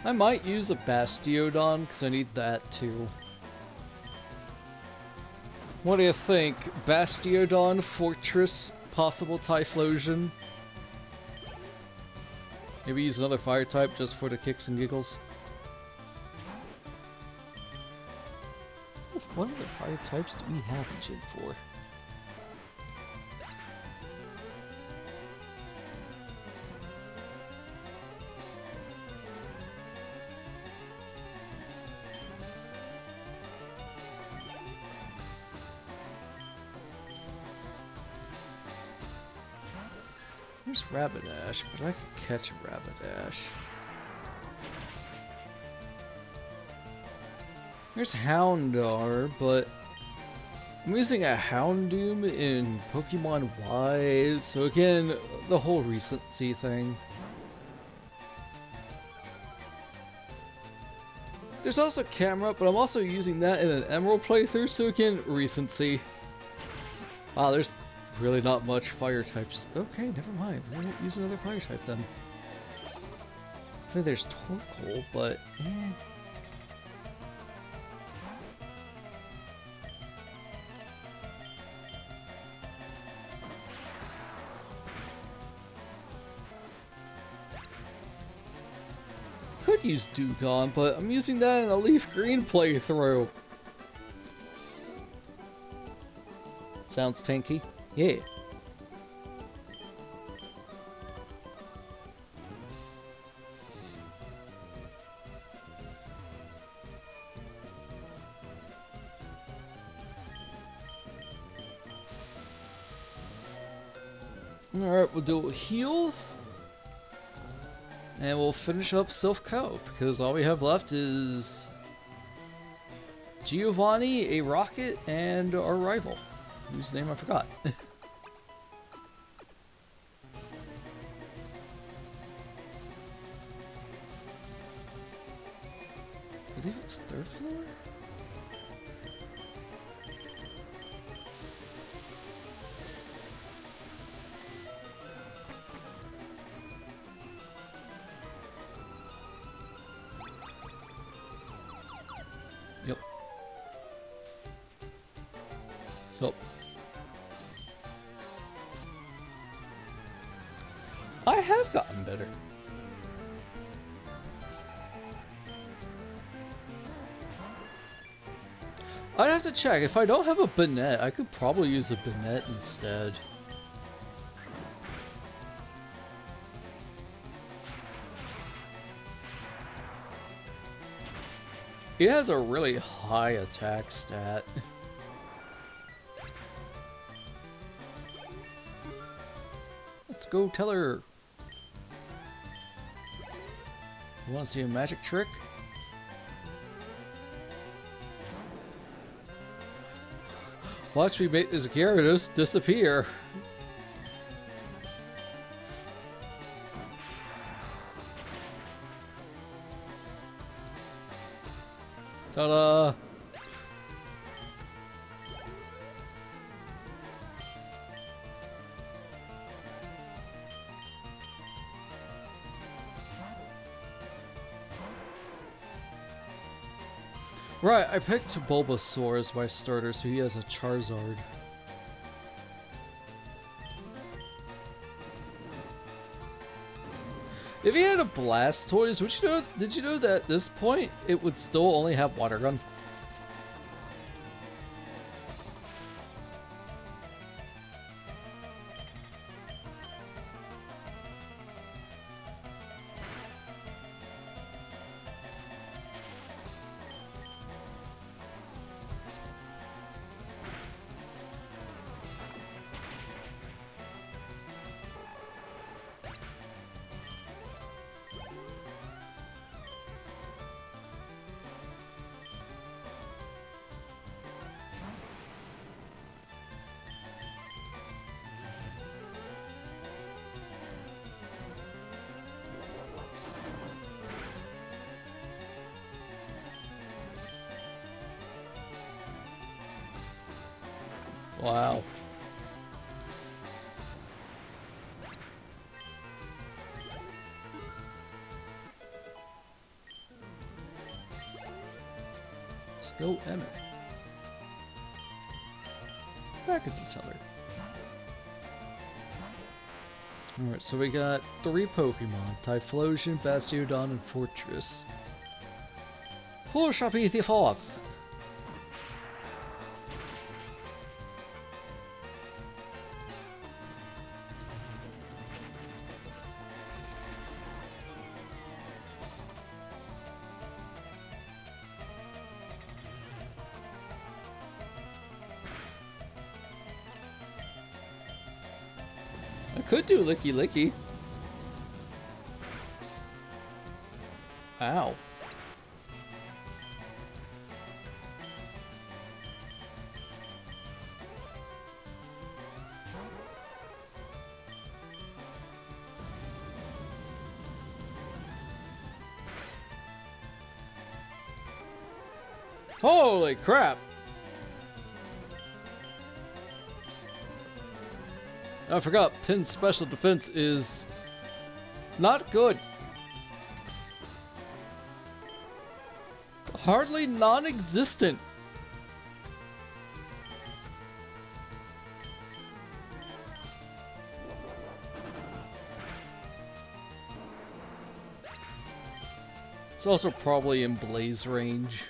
I might use a Bastiodon because I need that too. What do you think? Bastiodon, Fortress, possible Typhlosion? Maybe use another fire type just for the kicks and giggles. What other fire types do we have in Gen 4? There's Rapidash, but I could catch a Rapidash. There's Houndour, but I'm using a Houndoom in Pokemon Y, so again, the whole recency thing. There's also Camera, but I'm also using that in an Emerald playthrough, so again, recency. Wow, there's really not much fire types. Okay, never mind. We won't use another fire type then. I think there's Torkoal, but could use Dugong, but I'm using that in a Leaf Green playthrough. Sounds tanky. Yeah. Alright, we'll do a heal. And we'll finish up Silph Co. because all we have left is Giovanni, a Rocket, and our rival, whose name I forgot. I believe it's 3rd floor? Yep. So I have gotten better. I'd have to check. If I don't have a Banette, I could probably use a Banette instead. It has a really high attack stat. Let's go tell her. You want to see a magic trick? Watch me make this Gyarados disappear. Ta-da! Right, I picked Bulbasaur as my starter, so he has a Charizard. If he had a Blastoise, would you know? Did you know that at this point it would still only have Water Gun? Wow. Let's go Emmett. Back at each other. Alright, so we got 3 Pokemon. Typhlosion, Bastiodon, and Fortress. Who shall be the 4th? I could do Licky Licky. Ow. Holy crap! I forgot, Pin's special defense is not good. Hardly non-existent. It's also probably in blaze range.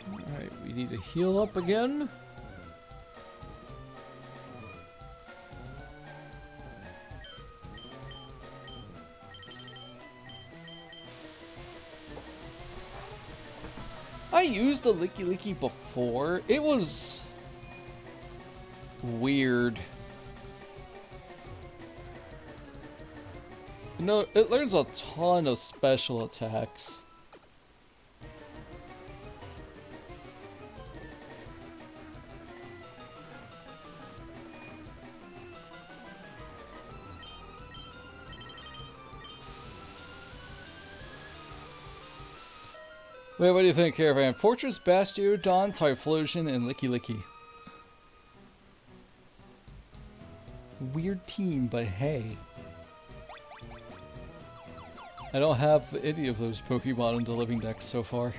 Alright, we need to heal up again. I used the Licky Licky before. It was weird. You know, it learns a ton of special attacks. Wait, what do you think, Caravan? Fortress, Bastiodon, Typhlosion, and Licky Licky. Weird team, but hey. I don't have any of those Pokemon in the living deck so far.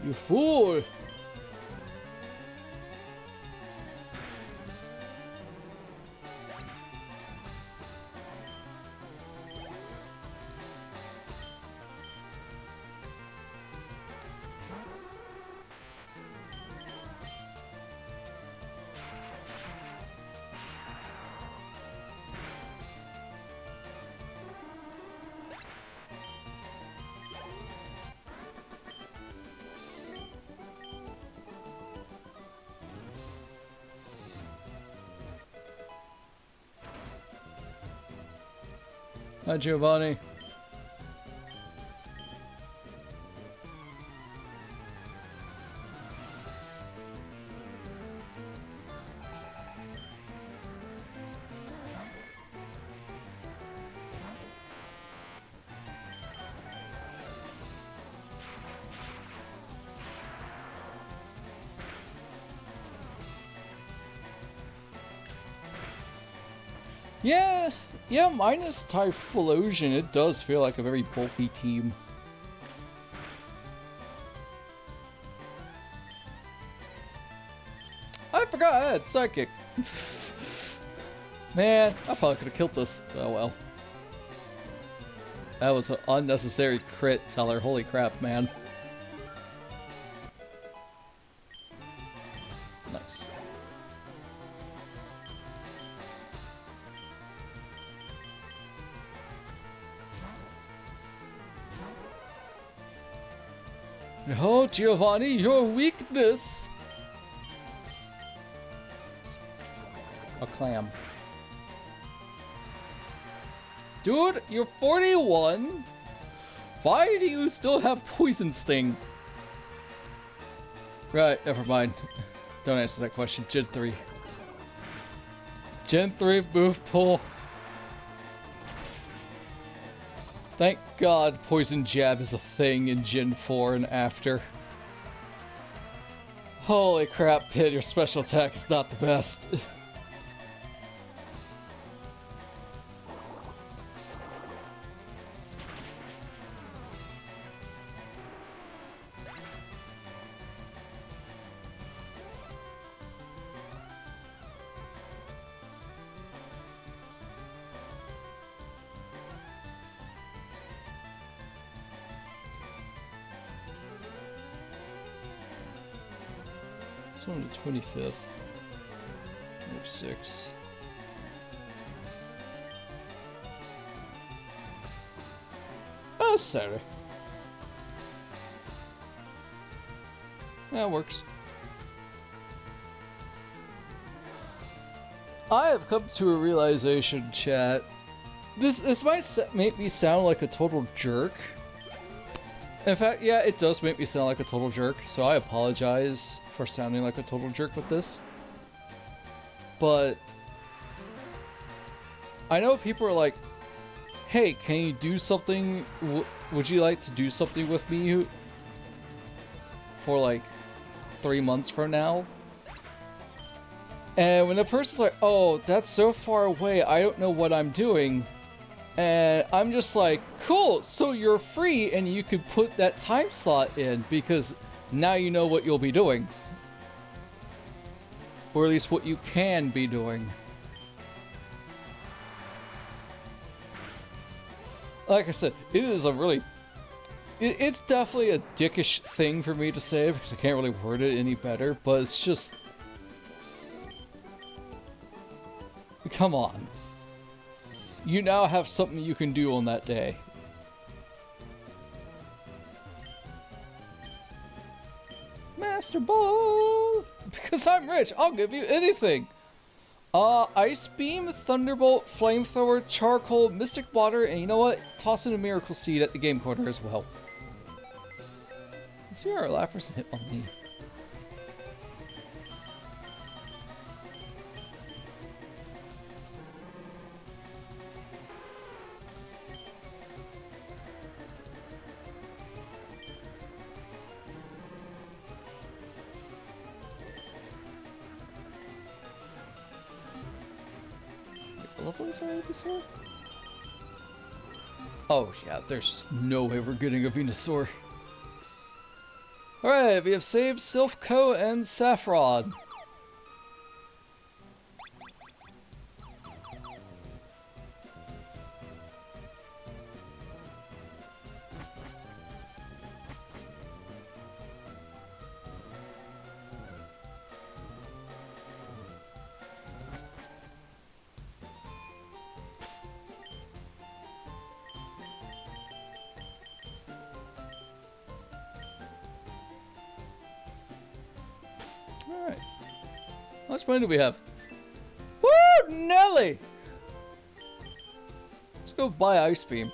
You fool! Hi, Giovanni. Yeah, Yeah, minus Typhlosion, it does feel like a very bulky team. I forgot I had Psychic. Man, I probably could have killed this. Oh well. That was an unnecessary crit, Teller. Holy crap, man. Nice. Oh, Giovanni, your weakness! A clam. Dude, you're 41? Why do you still have Poison Sting? Right, never mind. Don't answer that question. Gen 3. Gen 3 move pull. Thank God Poison Jab is a thing in Gen 4 and after. Holy crap, Pit, your special attack is not the best. It's on the 25th. Or 6. Oh, it's Saturday. That works. I have come to a realization, chat. This might make me sound like a total jerk. In fact, yeah, it does make me sound like a total jerk, so I apologize for sounding like a total jerk with this. But I know people are like, hey, can you do something? Would you like to do something with me for like 3 months from now? And when the person's like, oh, that's so far away, I don't know what I'm doing. And I'm just like, cool, so you're free and you could put that time slot in because now you know what you'll be doing. Or at least what you can be doing. Like I said, it is a really... It's definitely a dickish thing for me to say because I can't really word it any better, but it's just... Come on. You now have something you can do on that day. Master Ball! Because I'm rich, I'll give you anything! Ice Beam, Thunderbolt, Flamethrower, Charcoal, Mystic Water, and you know what? Toss in a Miracle Seed at the game corner as well. Let's see our Lapras hit on me. Levels are Venusaur? Oh yeah, there's just no way we're getting a Venusaur. Alright, we have saved Silphco and Saffron. Alright. How much money do we have? Woo! Nelly! Let's go buy Ice Beam.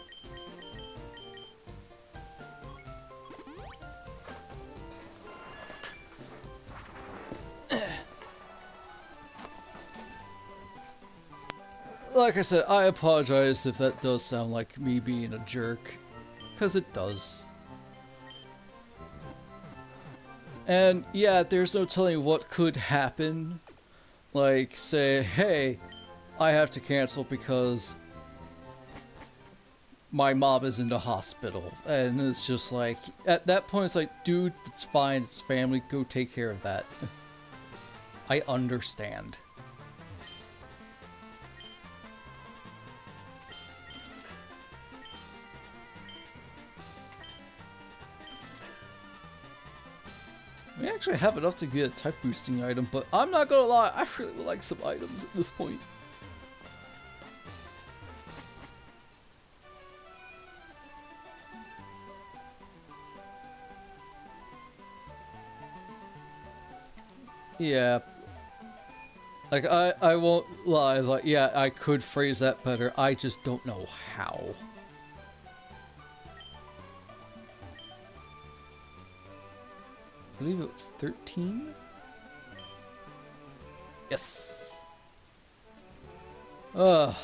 Like I said, I apologize if that does sound like me being a jerk. Because it does. And yeah, there's no telling what could happen. Like, say, hey, I have to cancel because my mom is in the hospital, and it's just like, at that point it's like, dude, it's fine, it's family, go take care of that. I understand. We actually have enough to get a type boosting item, but I'm not gonna lie, I really would like some items at this point. Yeah. Like, I won't lie, like, yeah, I could phrase that better, I just don't know how. I believe it was 13? Yes! Ugh.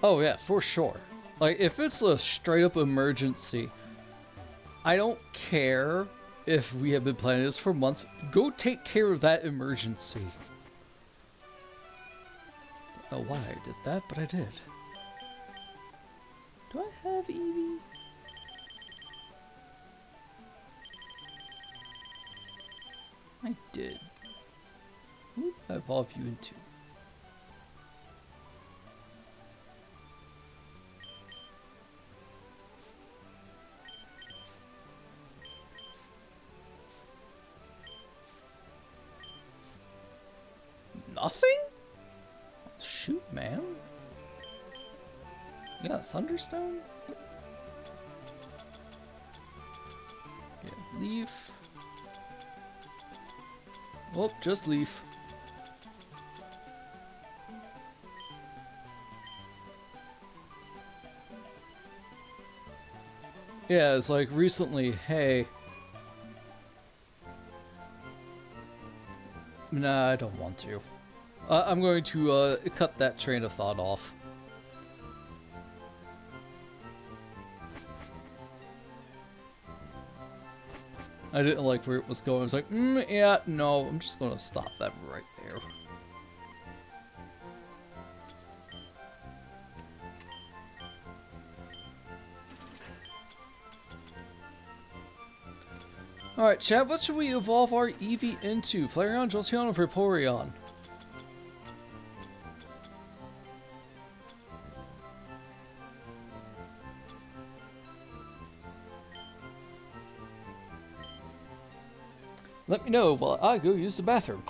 Oh yeah, for sure. Like, if it's a straight up emergency, I don't care if we have been planning this for months. Go take care of that emergency. I don't know why I did that, but I did. Do I have Eevee? I did. Who did I evolve you into? Nothing? Shoot, man. Yeah, Thunderstone? Yeah, Leaf. Oh, just Leaf. Yeah, it's like recently, hey. Nah, I don't want to. I'm going to cut that train of thought off. I didn't like where it was going. I was like, yeah, no, I'm just going to stop that right there. Alright, chat, what should we evolve our Eevee into? Flareon, Jolteon, or Vaporeon? Let me know while I go use the bathroom.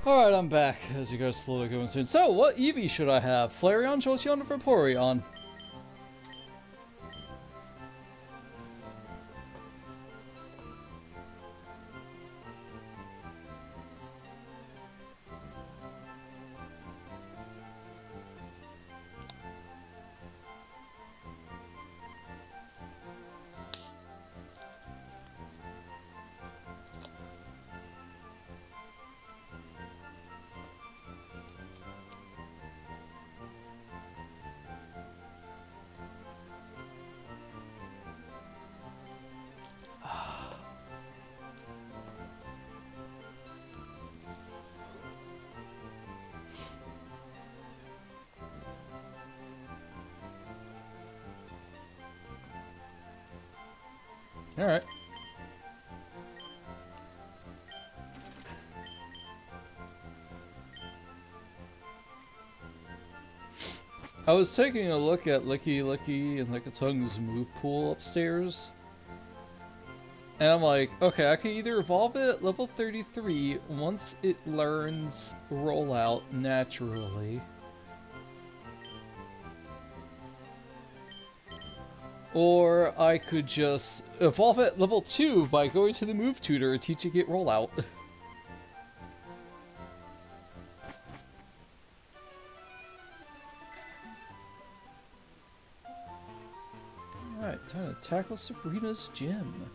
Alright, I'm back, as you guys slowly going soon. So, what Eevee should I have? Flareon, Jolteon, or Vaporeon? Alright. I was taking a look at Licky Licky and Lickitung's move pool upstairs. And I'm like, okay, I can either evolve it at level 33 once it learns rollout naturally. Or I could just evolve at level 2 by going to the move tutor and teaching it rollout. Alright, time to tackle Sabrina's gym.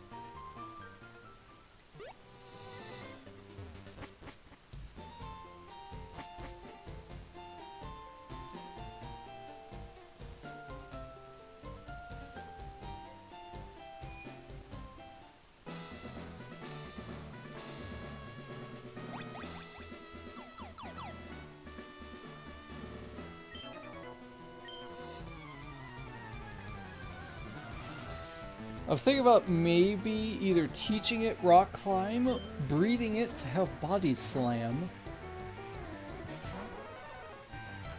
I'm thinking about maybe either teaching it rock climb, breeding it to have body slam,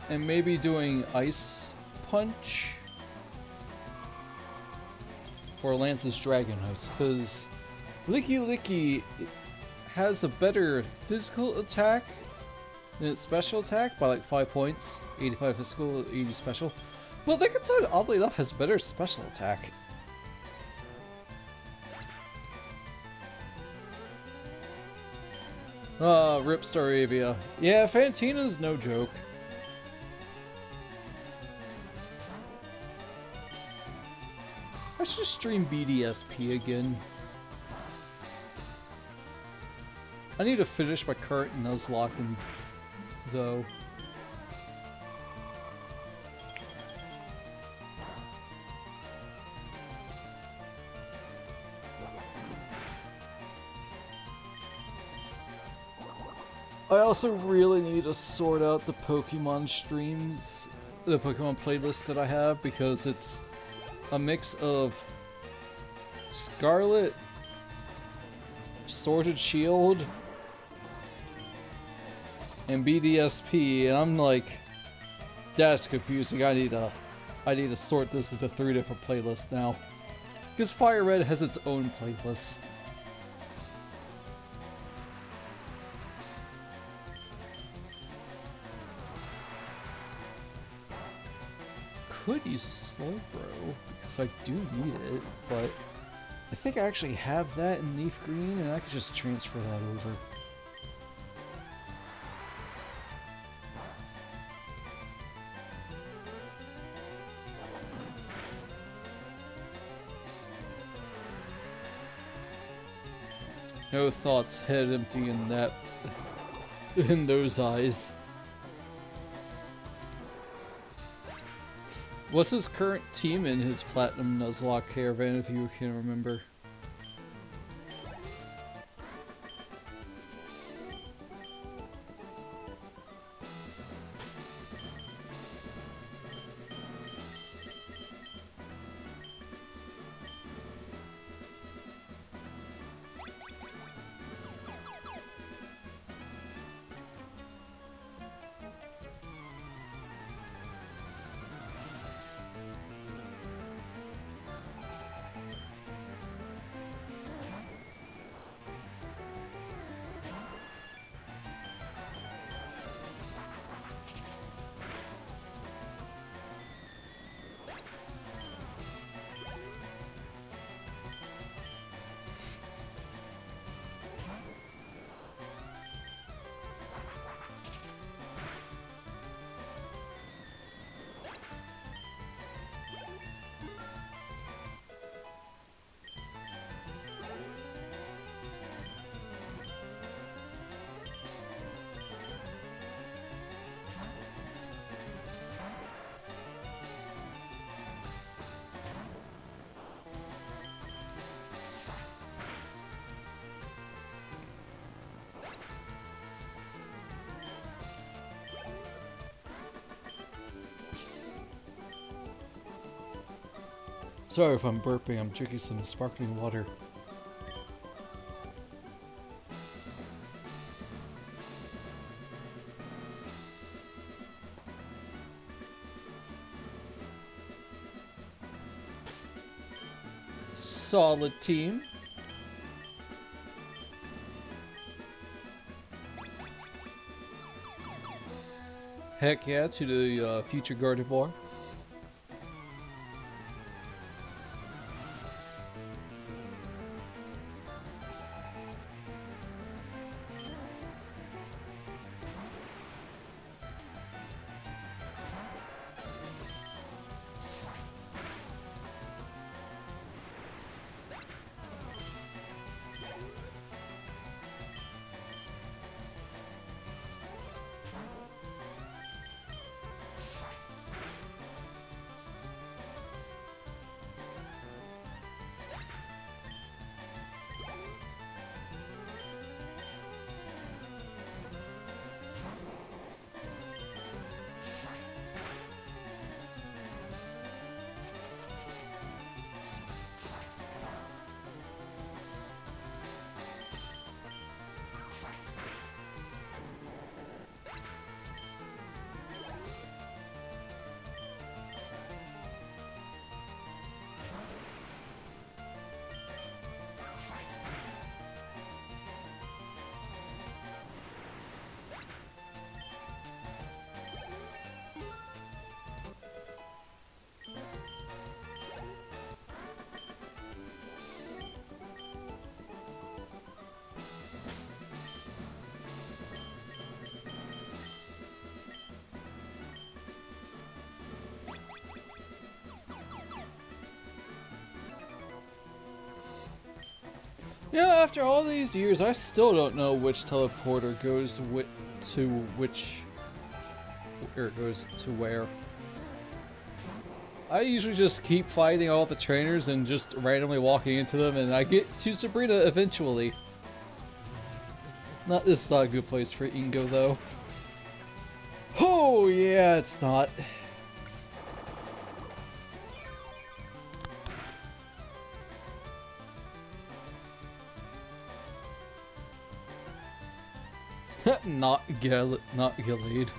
and maybe doing ice punch for Lance's Dragon House, because Licky Licky has a better physical attack than its special attack by like 5 points, 85 physical, 80 special, but Lickitung oddly enough has better special attack. Rip Staravia. Yeah, Fantina's no joke. I should stream BDSP again. I need to finish my current Nuzlocke though. I also really need to sort out the Pokemon streams, the Pokemon playlist that I have, because it's a mix of Scarlet, Sword and Shield, and BDSP, and I'm like, that's confusing. I need to sort this into 3 different playlists now, because Fire-Red has its own playlist. Could use a Slowbro, because I do need it, but I think I actually have that in Leaf Green, and I could just transfer that over. No thoughts, head empty in that, in those eyes. What's his current team in his Platinum Nuzlocke caravan, if you can remember? Sorry if I'm burping, I'm drinking some sparkling water. Solid team. Heck yeah, to the future Gardevoir. Yeah, after all these years, I still don't know which teleporter goes to which, or goes to where. I usually just keep fighting all the trainers and just randomly walking into them, and I get to Sabrina eventually. This is not a good place for Ingo, though. Oh, yeah, it's not. not Gallade.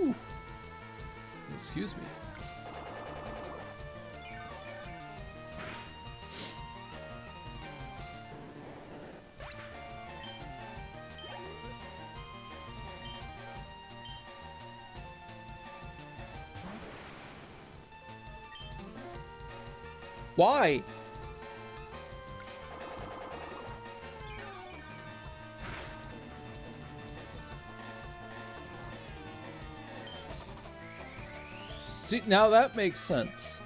Ooh. Excuse me. Why? See, now that makes sense.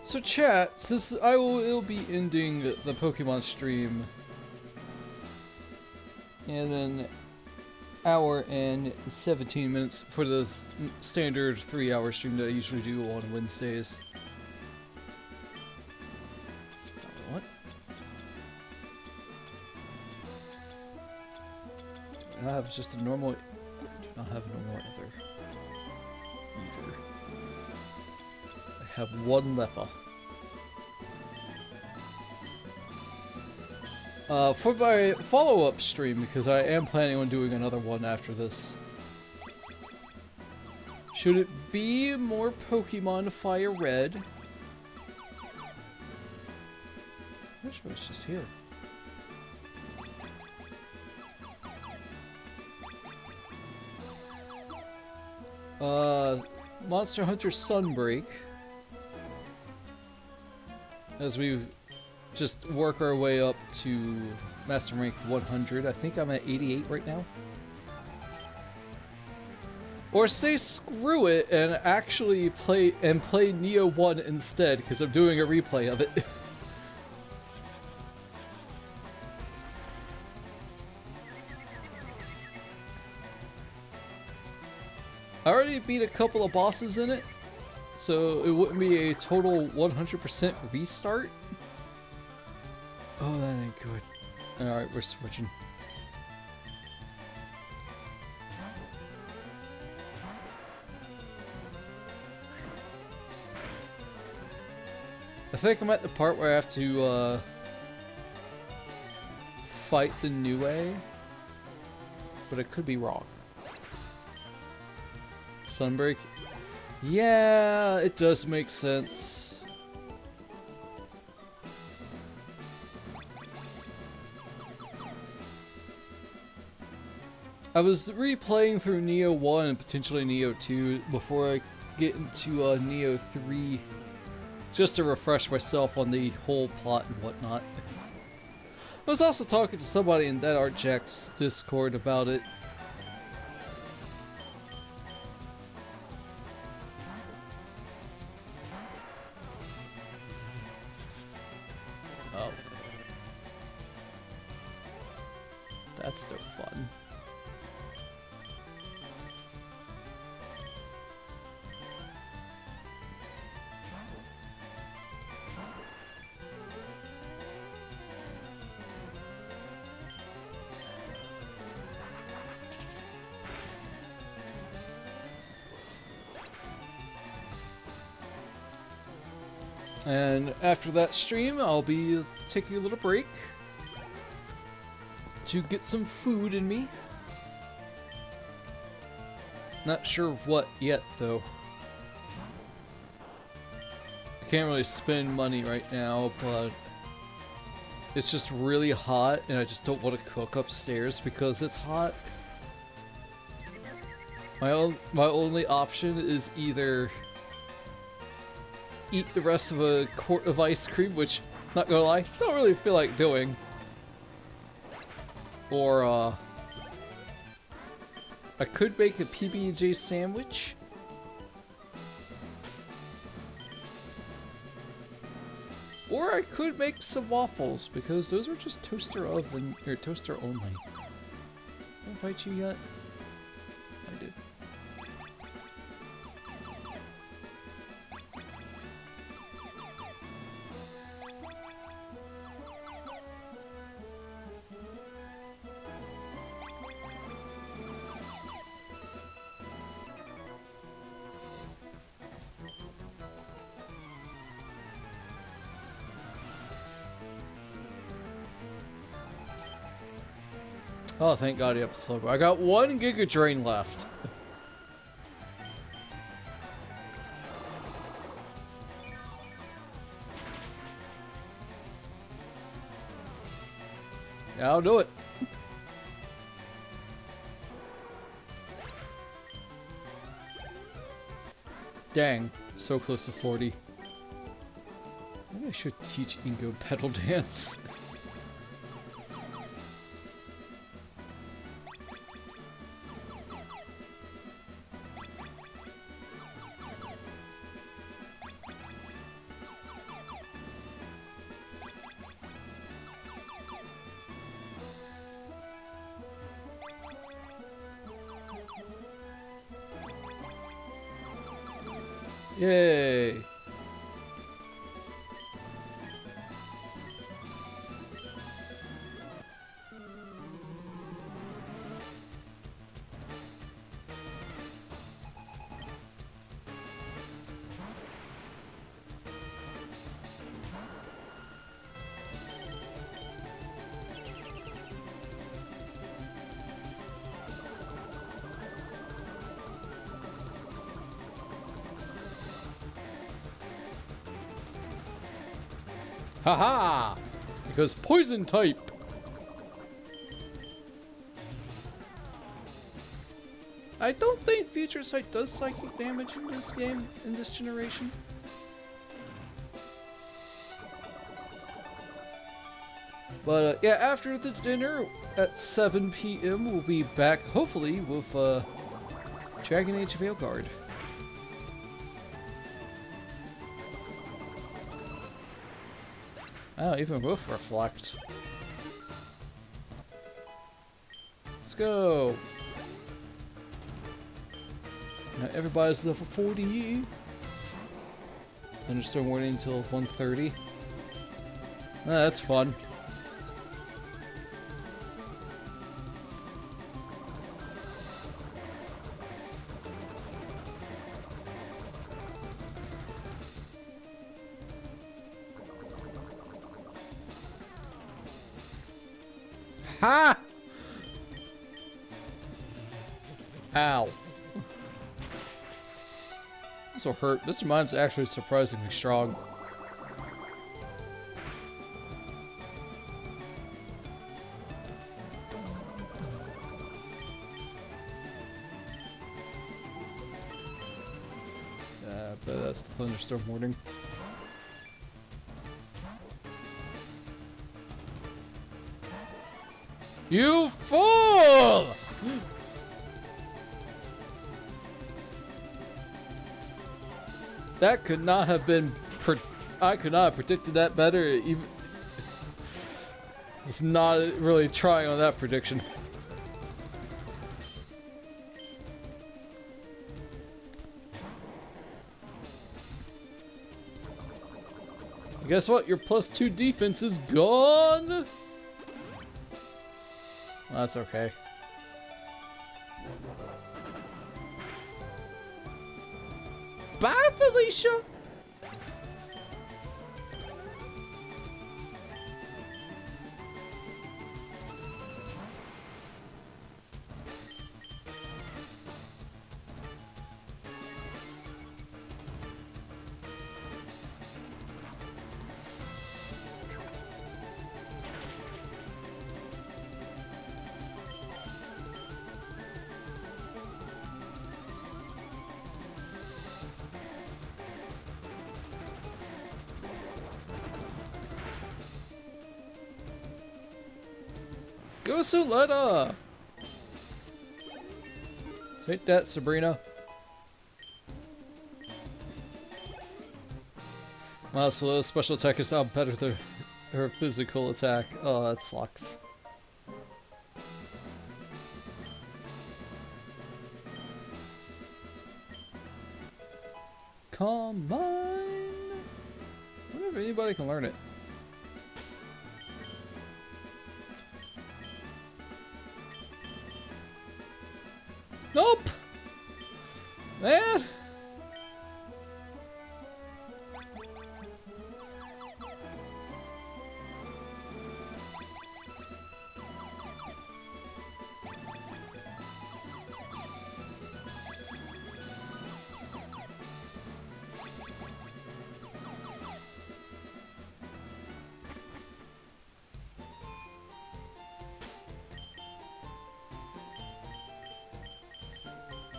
So chat, since will be ending the Pokemon stream in an hour and 17 minutes for the standard 3-hour stream that I usually do on Wednesdays. What? Do I have just a normal? Do not have a normal ether. I have one Leppa. For my follow-up stream, because I am planning on doing another one after this. Should it be more Pokemon Fire-Red? I wish I was just here. Monster Hunter Sunbreak. As we just work our way up to Master Rank 100. I think I'm at 88 right now. Or say screw it and actually play Neo 1 instead, because I'm doing a replay of it. I already beat a couple of bosses in it, so it wouldn't be a total 100% restart. Oh, that ain't good. Alright, we're switching. I think I'm at the part where I have to fight the new way, but I could be wrong. Sunbreak? Yeah, it does make sense. I was replaying through Neo 1 and potentially Neo 2 before I get into Neo 3, just to refresh myself on the whole plot and whatnot. I was also talking to somebody in that Art Jack's Discord about it. Oh. That's no fun. And after that stream, I'll be taking a little break to get some food in me. Not sure what yet, though. I can't really spend money right now, but it's just really hot, and I just don't want to cook upstairs because it's hot. My only option is either eat the rest of a quart of ice cream, which, not gonna lie, don't really feel like doing. Or, I could make a PB&J sandwich. Or I could make some waffles, because those are just toaster oven, or toaster only. Did I invite you yet? I did. Oh, thank God, yep, slow. I got 1 Giga Drain left. Yeah, I'll do it. Dang, so close to 40. Maybe I should teach Ingo pedal dance. Yay! Haha! Because poison type! I don't think Future Sight does psychic damage in this game, in this generation. But yeah, after the dinner at 7 p.m. we'll be back, hopefully, with Dragon Age Veilguard. Oh, even with Reflect. Let's go! Now everybody's level 40. Thunderstorm warning until 1:30. That's fun. Ha! Ow. This will hurt. Mr. Mime's actually surprisingly strong. But that's the thunderstorm warning. You fool! That could not have been. I could not have predicted that better. Even was not really trying on that prediction. Guess what? Your +2 defense is gone. Well, that's okay. Bye, Felicia. Go Suletta! Take that, Sabrina. Wow, Suletta's special attack is now better than her physical attack. Oh, that sucks. Combine! I wonder if anybody can learn it. Nope! Man!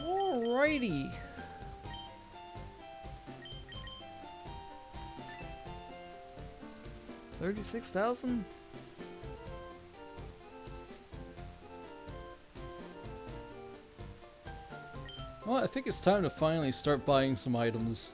Alrighty. $36,000? Well, I think it's time to finally start buying some items.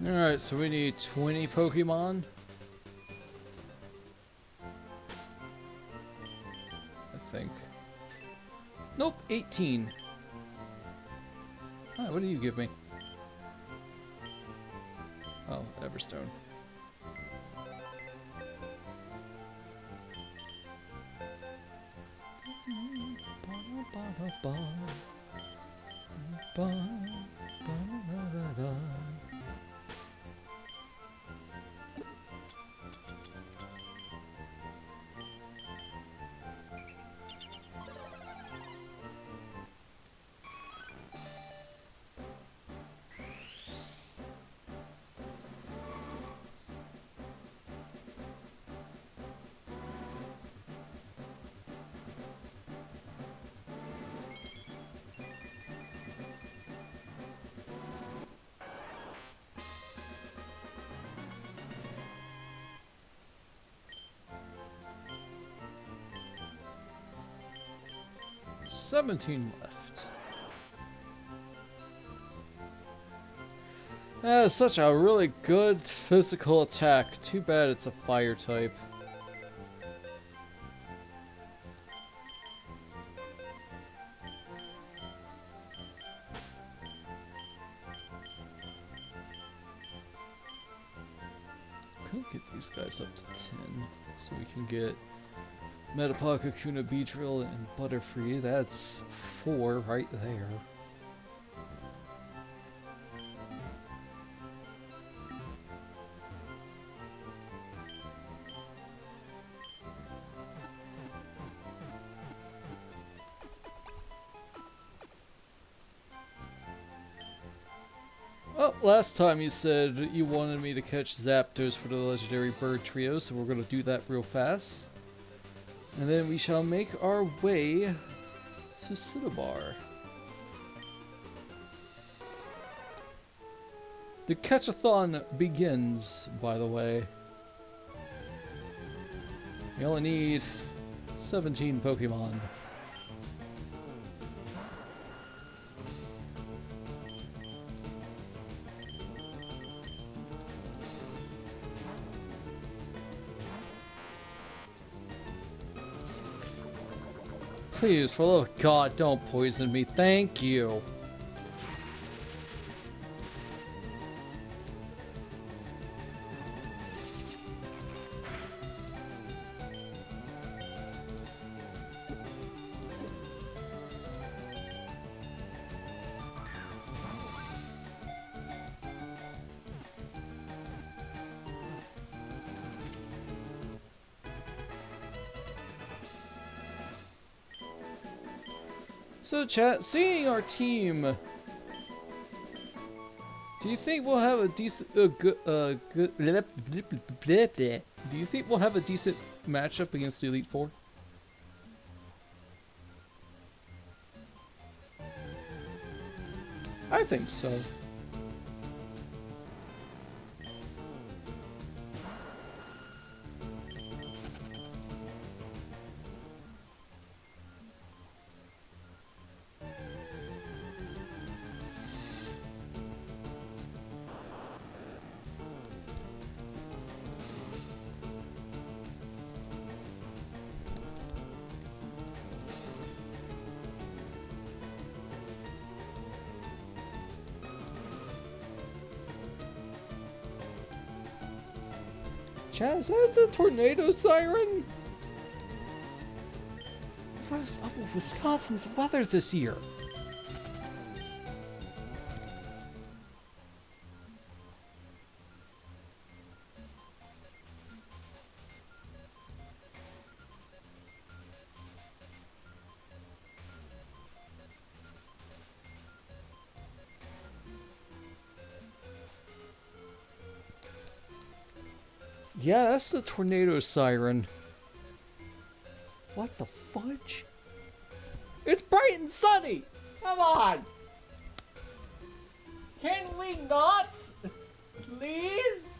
Alright, so we need 20 Pokemon. I think. Nope, 18. Alright, what do you give me? Oh, Everstone. 17 left. That is such a really good physical attack. Too bad it's a fire type. Could get these guys up to 10 so we can get Metapod, Kakuna, Beedrill, and Butterfree. That's 4 right there. Oh, last time you said you wanted me to catch Zapdos for the legendary bird trio, so we're going to do that real fast. And then we shall make our way to Cinnabar. The catch-a-thon begins, by the way. You only need 17 Pokemon. Please, for the love of God, don't poison me. Thank you. So chat, seeing our team, do you think we'll have a decent, do you think we'll have a decent matchup against the Elite Four? I think so. Chat, is that the tornado siren? What is up with Wisconsin's weather this year? Yeah, that's the tornado siren. What the fudge? It's bright and sunny! Come on! Can we not? Please?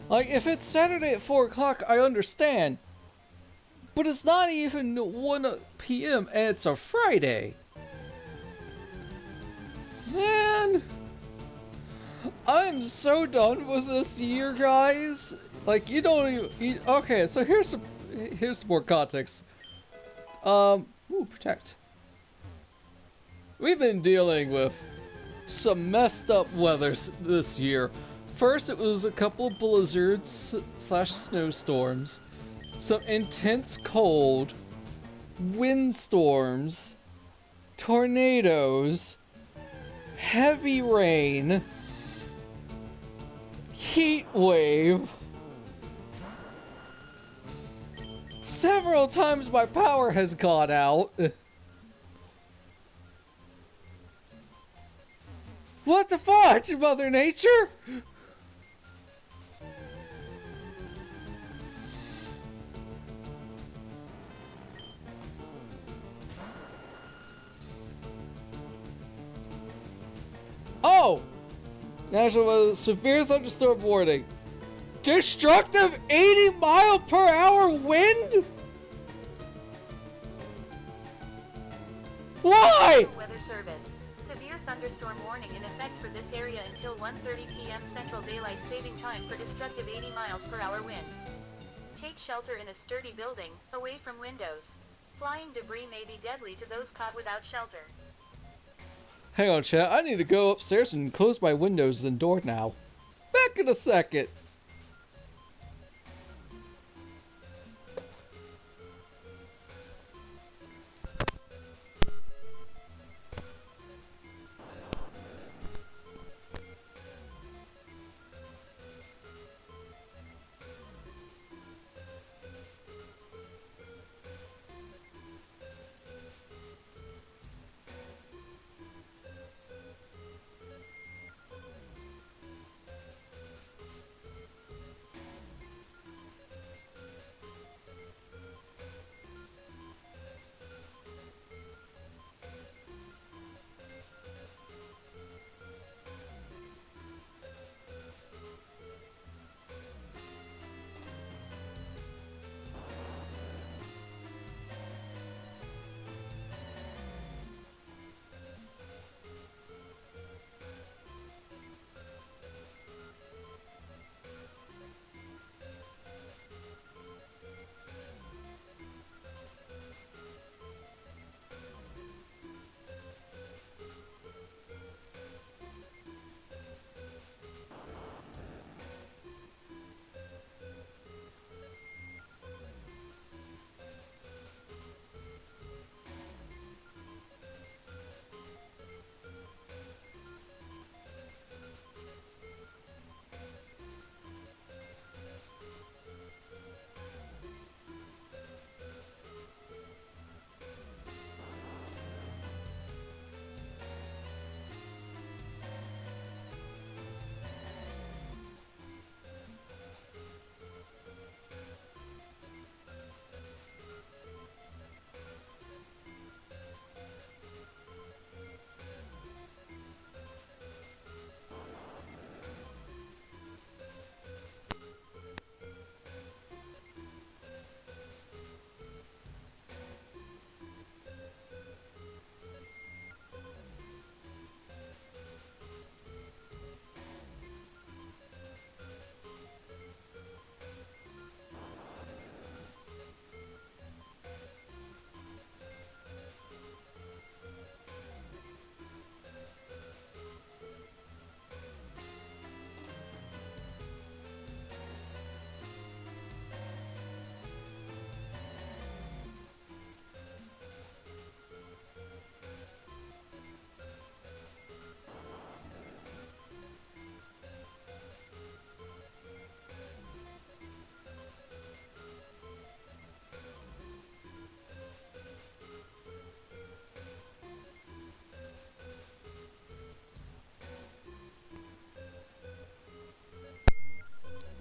Like, if it's Saturday at 4 o'clock, I understand. But it's not even 1 p.m. and it's a Friday. Man, I'm so done with this year, guys. Like, you don't even... Okay, so here's some more context. Ooh, protect. We've been dealing with some messed up weather this year. First, it was a couple of blizzards / snowstorms, some intense cold, windstorms, tornadoes, heavy rain, heat wave. Several times my power has gone out. What the fudge, Mother Nature? Oh! National severe thunderstorm warning. Destructive 80-mile-per-hour wind? Why? Weather Service. Severe thunderstorm warning in effect for this area until 1:30 p.m. Central Daylight Saving Time for destructive 80 miles per hour winds. Take shelter in a sturdy building, away from windows. Flying debris may be deadly to those caught without shelter. Hang on, chat. I need to go upstairs and close my windows and door now. Back in a second.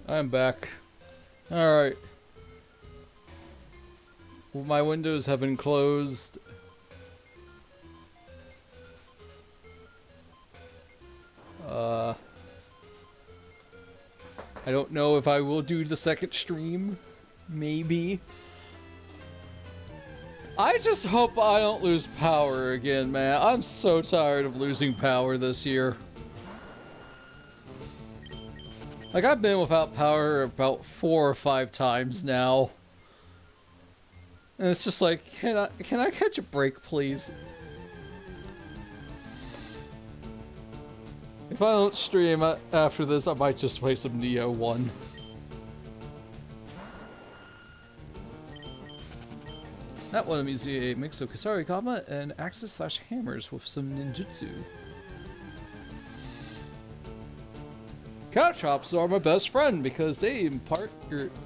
I'm back. Alright. Well, my windows have been closed. I don't know if I will do the second stream. Maybe. I just hope I don't lose power again, man. I'm so tired of losing power this year. Like, I've been without power about 4 or 5 times now. And it's just like, can I catch a break, please? If I don't stream after this, I might just play some Neo 1. That one I'm using a mix of Kasari Kama and axes / hammers with some ninjutsu. Cat chops are my best friend because they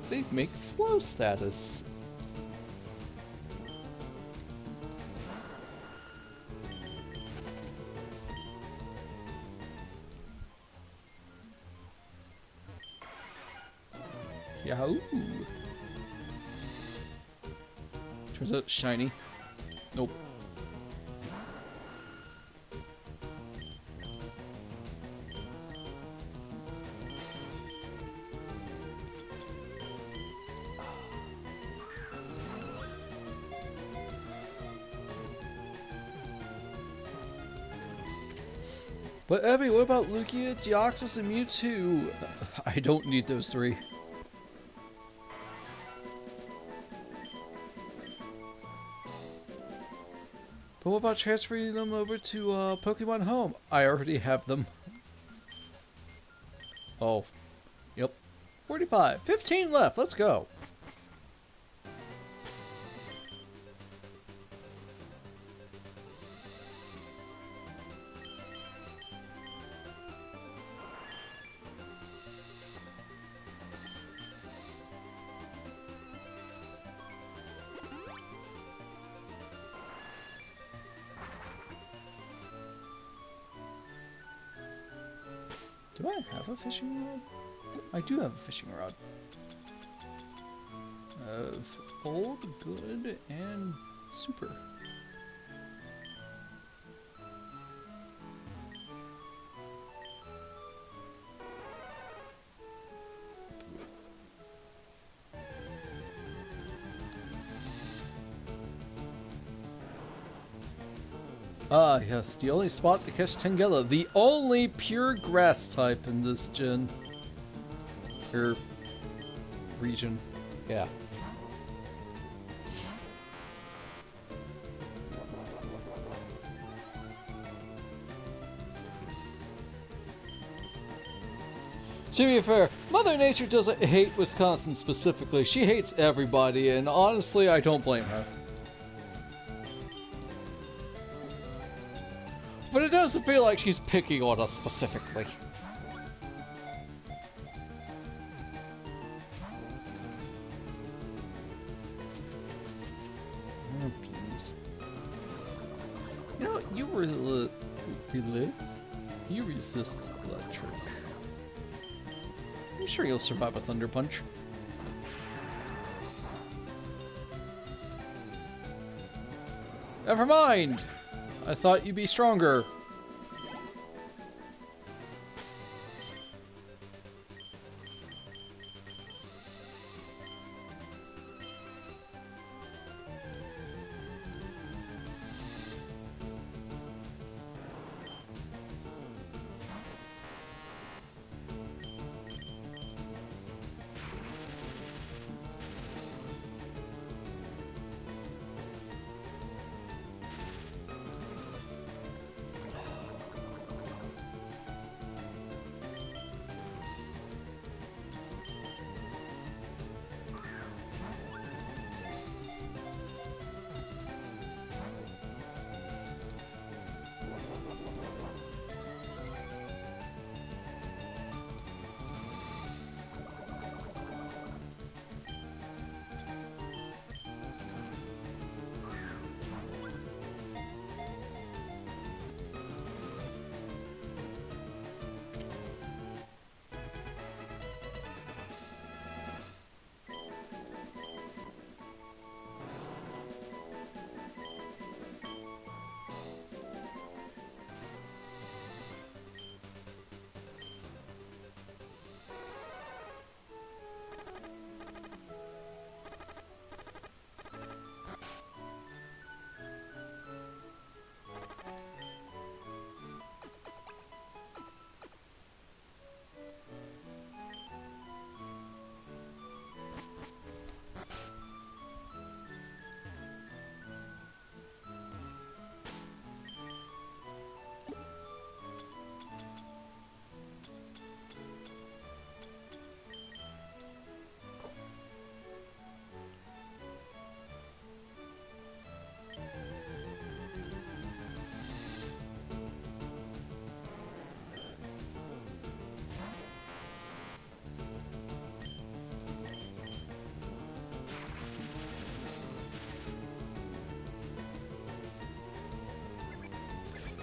they make slow status. Yahoo! Turns out it's shiny. Nope. But Abby, what about Lugia, Deoxys, and Mewtwo? I don't need those 3. But what about transferring them over to Pokemon Home? I already have them. Oh. Yep. 45. 15 left. Let's go. Do I have a fishing rod? I do have a fishing rod. Of old, good, and super. Ah, yes, the only spot to catch Tangela. The only pure grass type in this gen. Or region. Yeah. To be fair, Mother Nature doesn't hate Wisconsin specifically. She hates everybody, and honestly, I don't blame her. But it doesn't feel like she's picking on us specifically. Oh, please. You know, you relive? You resist electric. I'm sure you'll survive a Thunder Punch. Never mind! I thought you'd be stronger.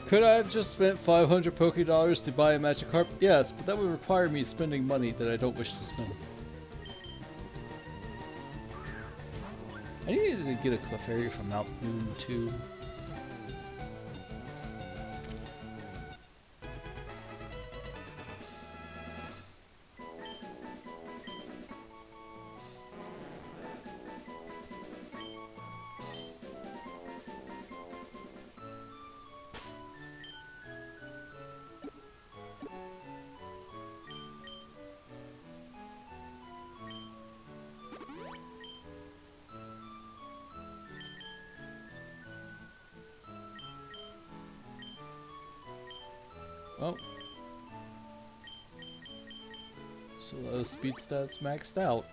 Could I have just spent 500 Poké Dollars to buy a Magikarp? Yes, but that would require me spending money that I don't wish to spend. I needed to get a Clefairy from Mount Moon too. Oh. So those speed stats maxed out.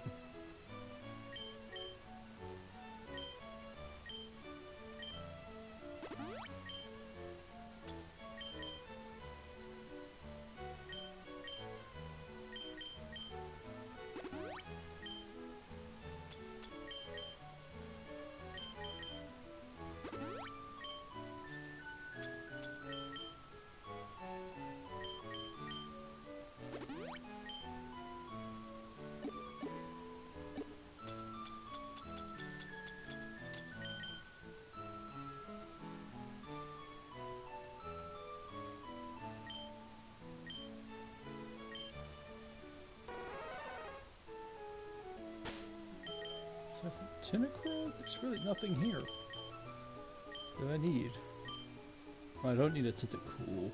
Tentacruel? There's really nothing here that I need. Oh, I don't need a Tentacruel.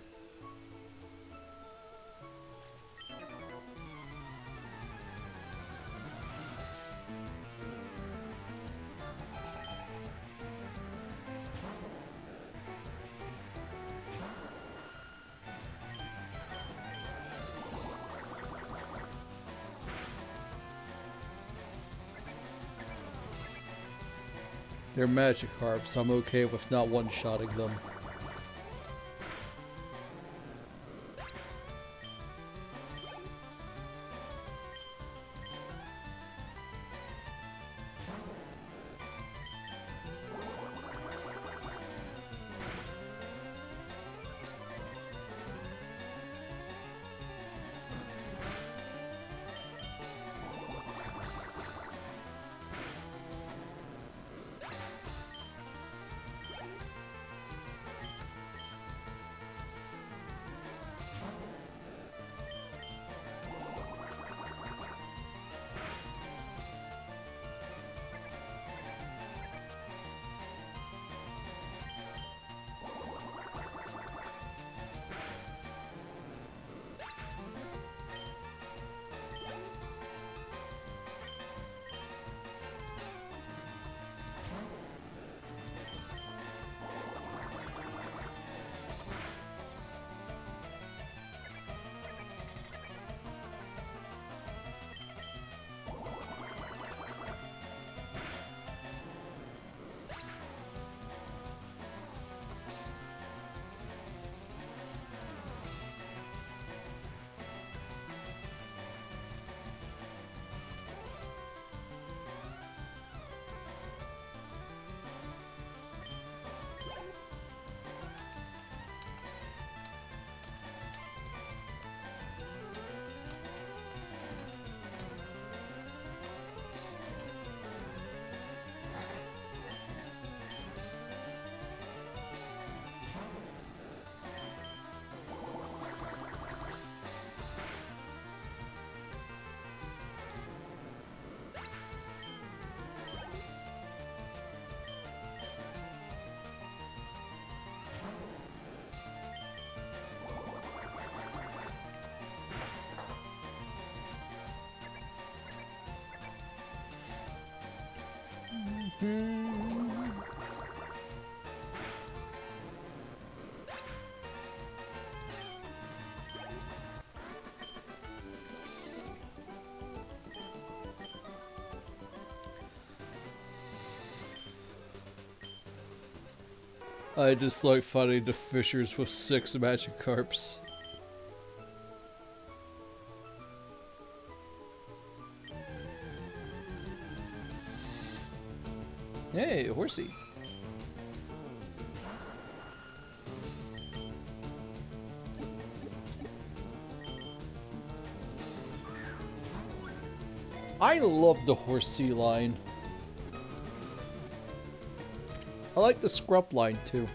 They're Magikarp, so I'm okay with not one-shotting them. I dislike fighting the fishers with 6 Magikarps. Hey, horsey. I love the horsey line. I like the scrub line too.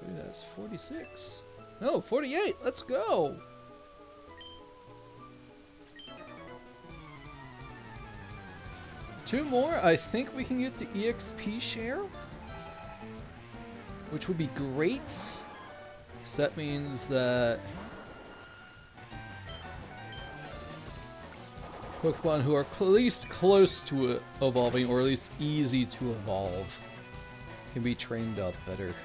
Ooh, that's 46. No, 48. Let's go. Two more. I think we can get the EXP share, which would be great. So that means that Pokemon who are at least close to evolving, or at least easy to evolve, can be trained up better.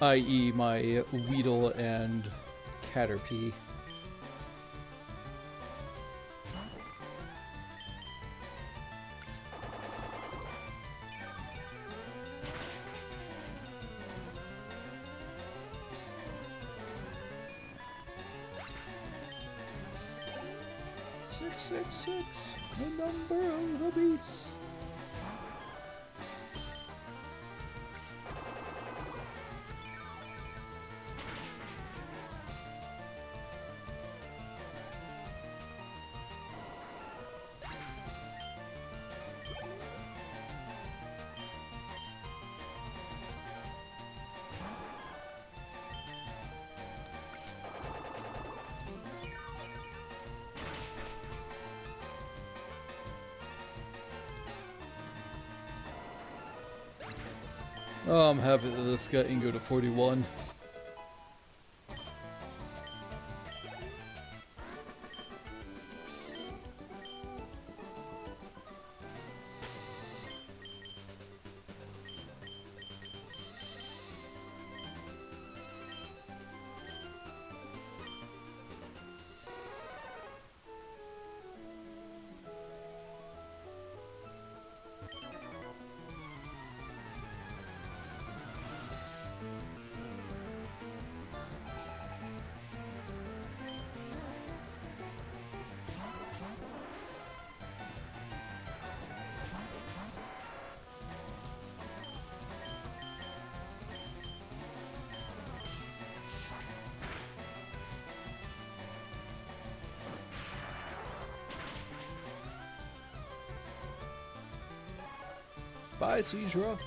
I.e. my Weedle and Caterpie. Six, six, six, the number of the beast. Oh, I'm happy that this guy can go to 41. Bye, Cedra.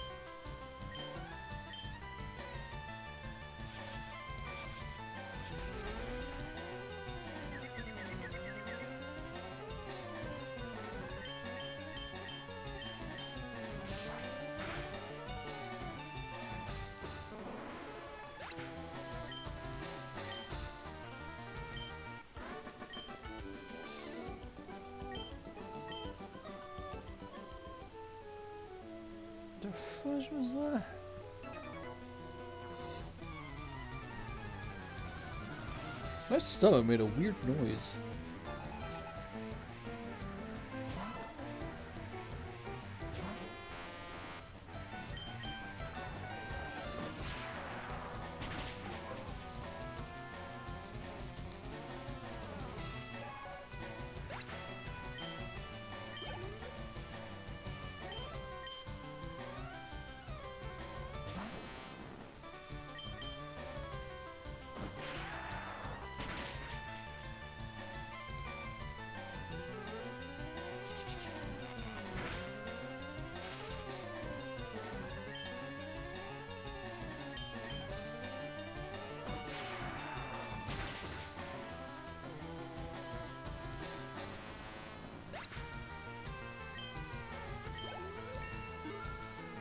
The fudge was that? My stomach made a weird noise.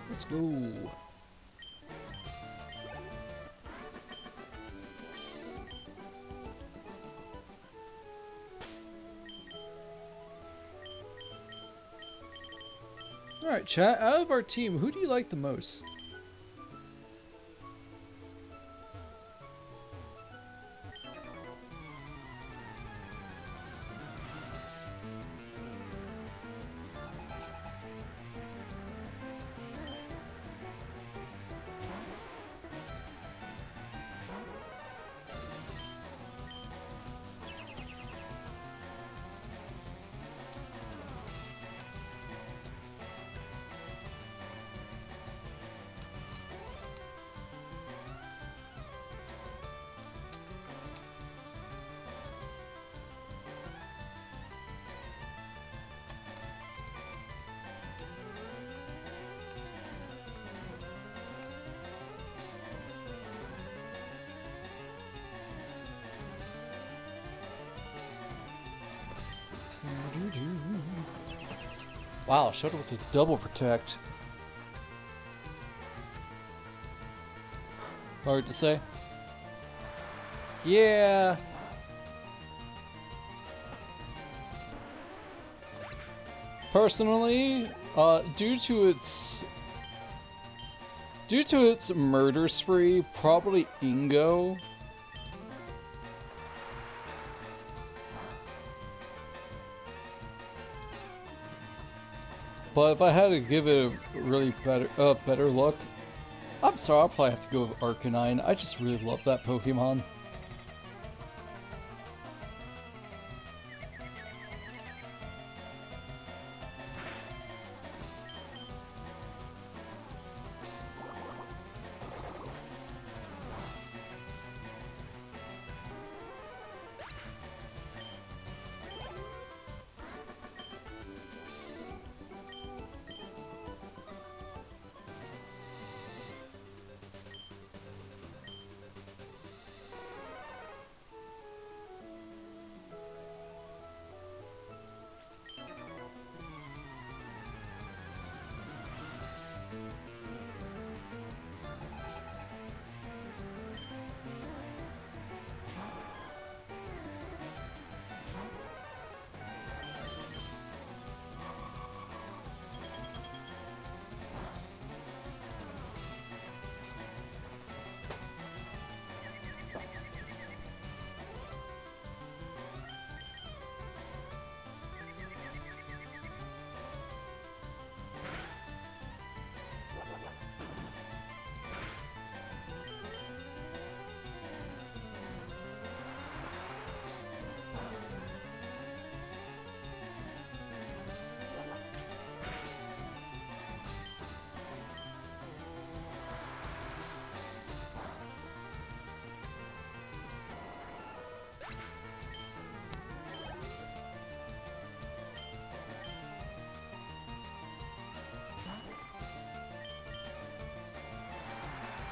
Let's go. Alright, chat, out of our team, who do you like the most? Wow, showed up with a double protect. Hard to say. Yeah. Personally, due to its murder spree, probably Ingo. But if I had to give it a really better look, I'm sorry, I'll probably have to go with Arcanine. I just really love that Pokemon.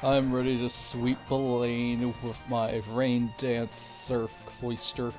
I'm ready to sweep the lane with my Rain Dance Surf Cloister.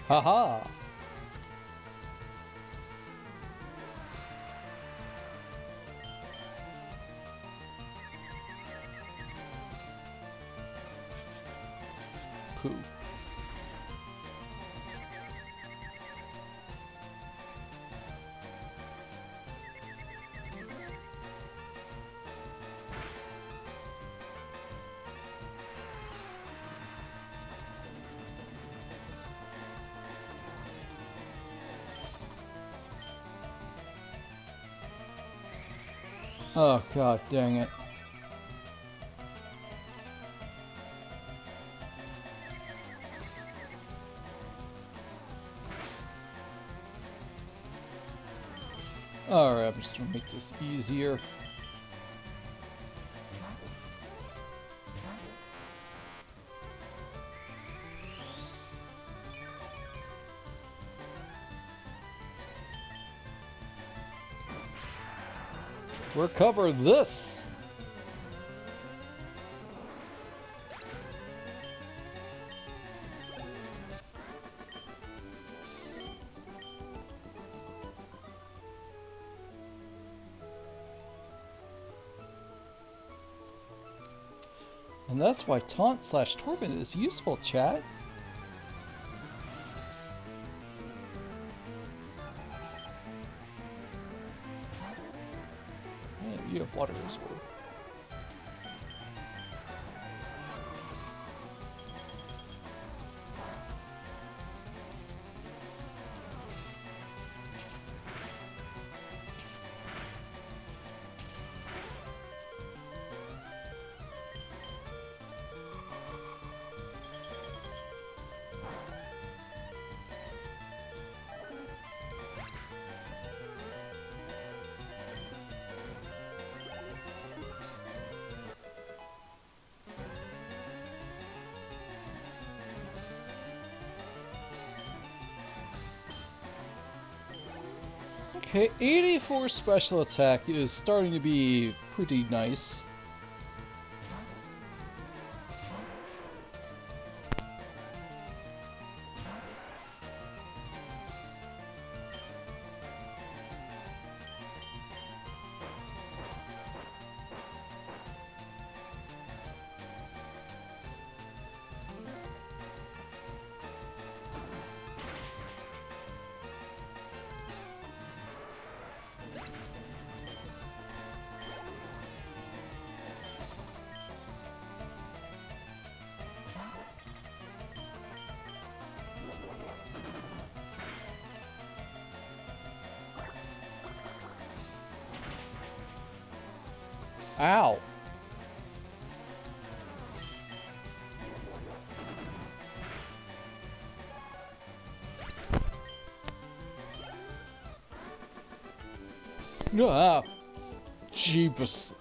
Haha! Pooh. Oh god dang it. Alright, I'm just gonna make this easier. recover this. And that's why taunt/torment is useful, chat. Yeah, you have water as well. Okay, 84 special attack is starting to be pretty nice. Ow. Ah, jeepus.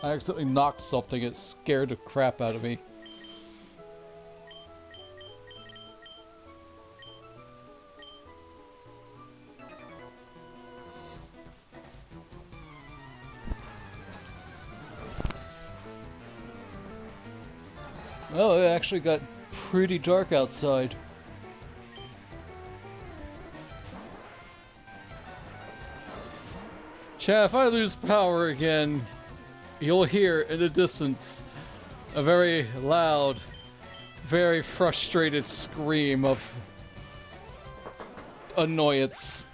I accidentally knocked something. It scared the crap out of me. Oh, it actually got pretty dark outside. Chat, if I lose power again, you'll hear in the distance a very loud, very frustrated scream of annoyance.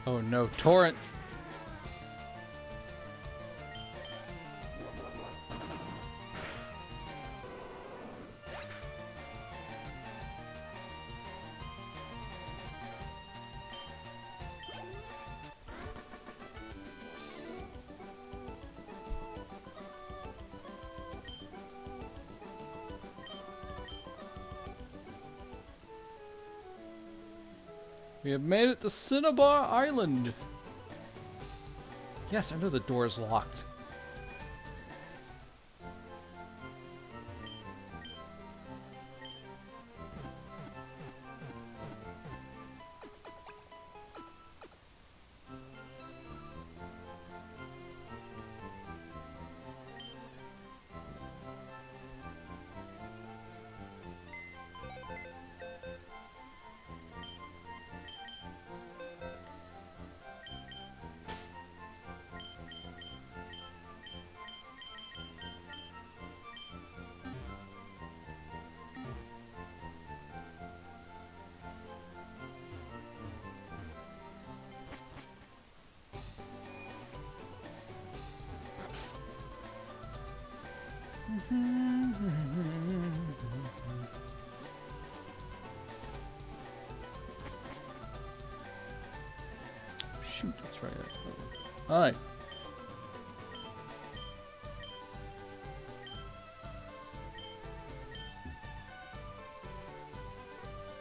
Oh no, torrent! We have made it to Cinnabar Island! Yes, I know the door is locked. Shoot, that's right. Alright.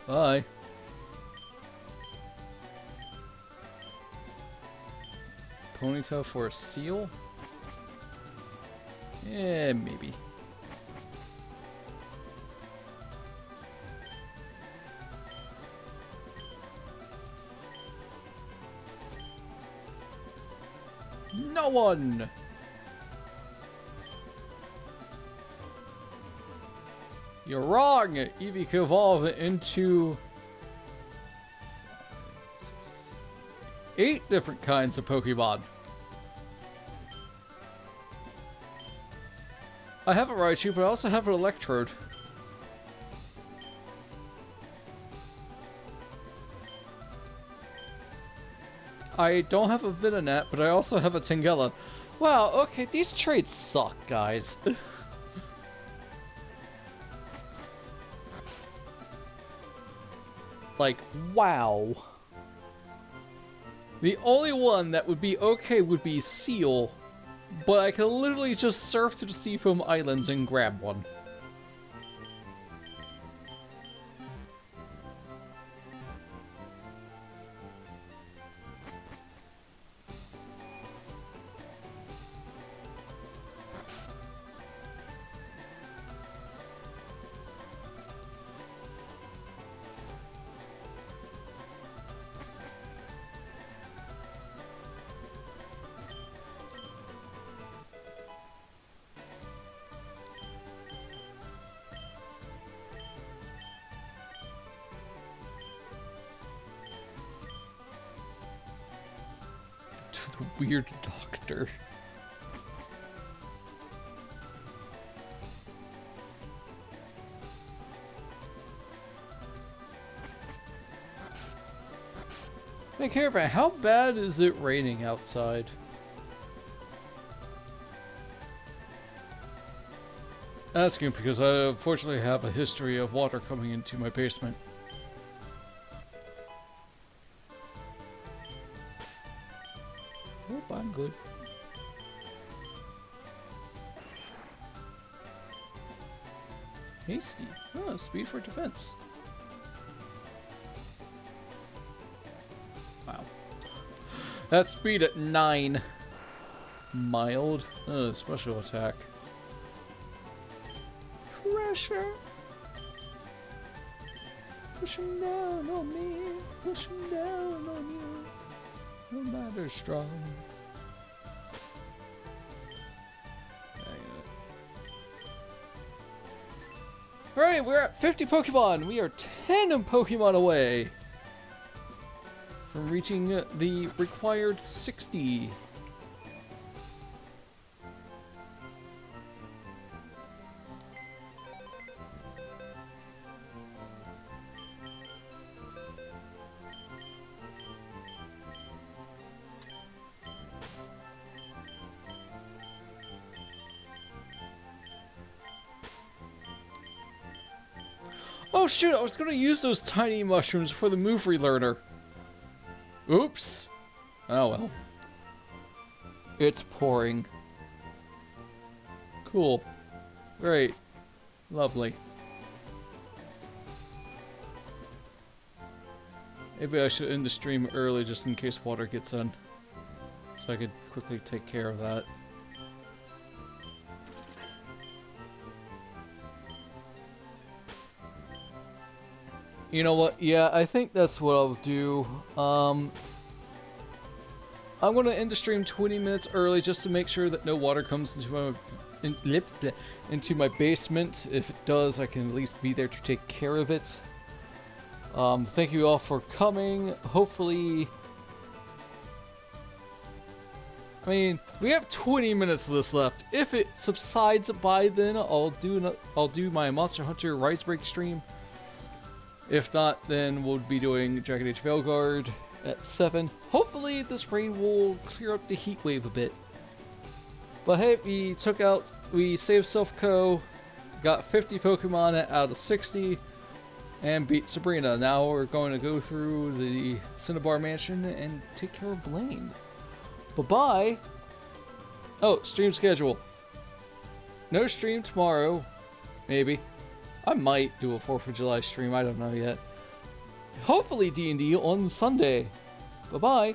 Bye. Ponytail for a seal? Yeah, maybe. No one! You're wrong! Eevee can evolve into 8 different kinds of Pokemon. I have a Raichu, but I also have an Electrode. I don't have a Venonat, but I also have a Tangela. Wow, okay, these traits suck, guys. Like, wow. The only one that would be okay would be Seal, but I can literally just surf to the Seafoam Islands and grab one. To the weird doctor. Hey Caravan, how bad is it raining outside? Asking because I unfortunately have a history of water coming into my basement. Nope, I'm good. Hasty. Oh, speed for defense. Wow. That's speed at 9. Mild. Special attack. Pressure. Pushing down on me. Pushing down on you. No matter strong. Alright, we're at 50 Pokemon. We are 10 Pokemon away from reaching the required 60. Oh shoot, I was gonna use those tiny mushrooms for the move relearner. Oops. Oh well. It's pouring. Cool. Great. Lovely. Maybe I should end the stream early just in case water gets in. So I could quickly take care of that. You know what? Yeah, I think that's what I'll do. I'm gonna end the stream 20 minutes early just to make sure that no water comes into my basement. If it does, I can at least be there to take care of it. Thank you all for coming. Hopefully, I mean, we have 20 minutes of this left. If it subsides by then, I'll do my Monster Hunter Rise Break stream. If not, then we'll be doing Dragon Age Veilguard at 7. Hopefully this rain will clear up the heat wave a bit. But hey, we saved Silph got 50 Pokemon out of 60, and beat Sabrina. Now we're going to go through the Cinnabar Mansion and take care of Blaine. Bye-bye! Oh, stream schedule. No stream tomorrow. Maybe. I might do a 4th of July stream, I don't know yet. hopefully D&D on Sunday. Bye-bye.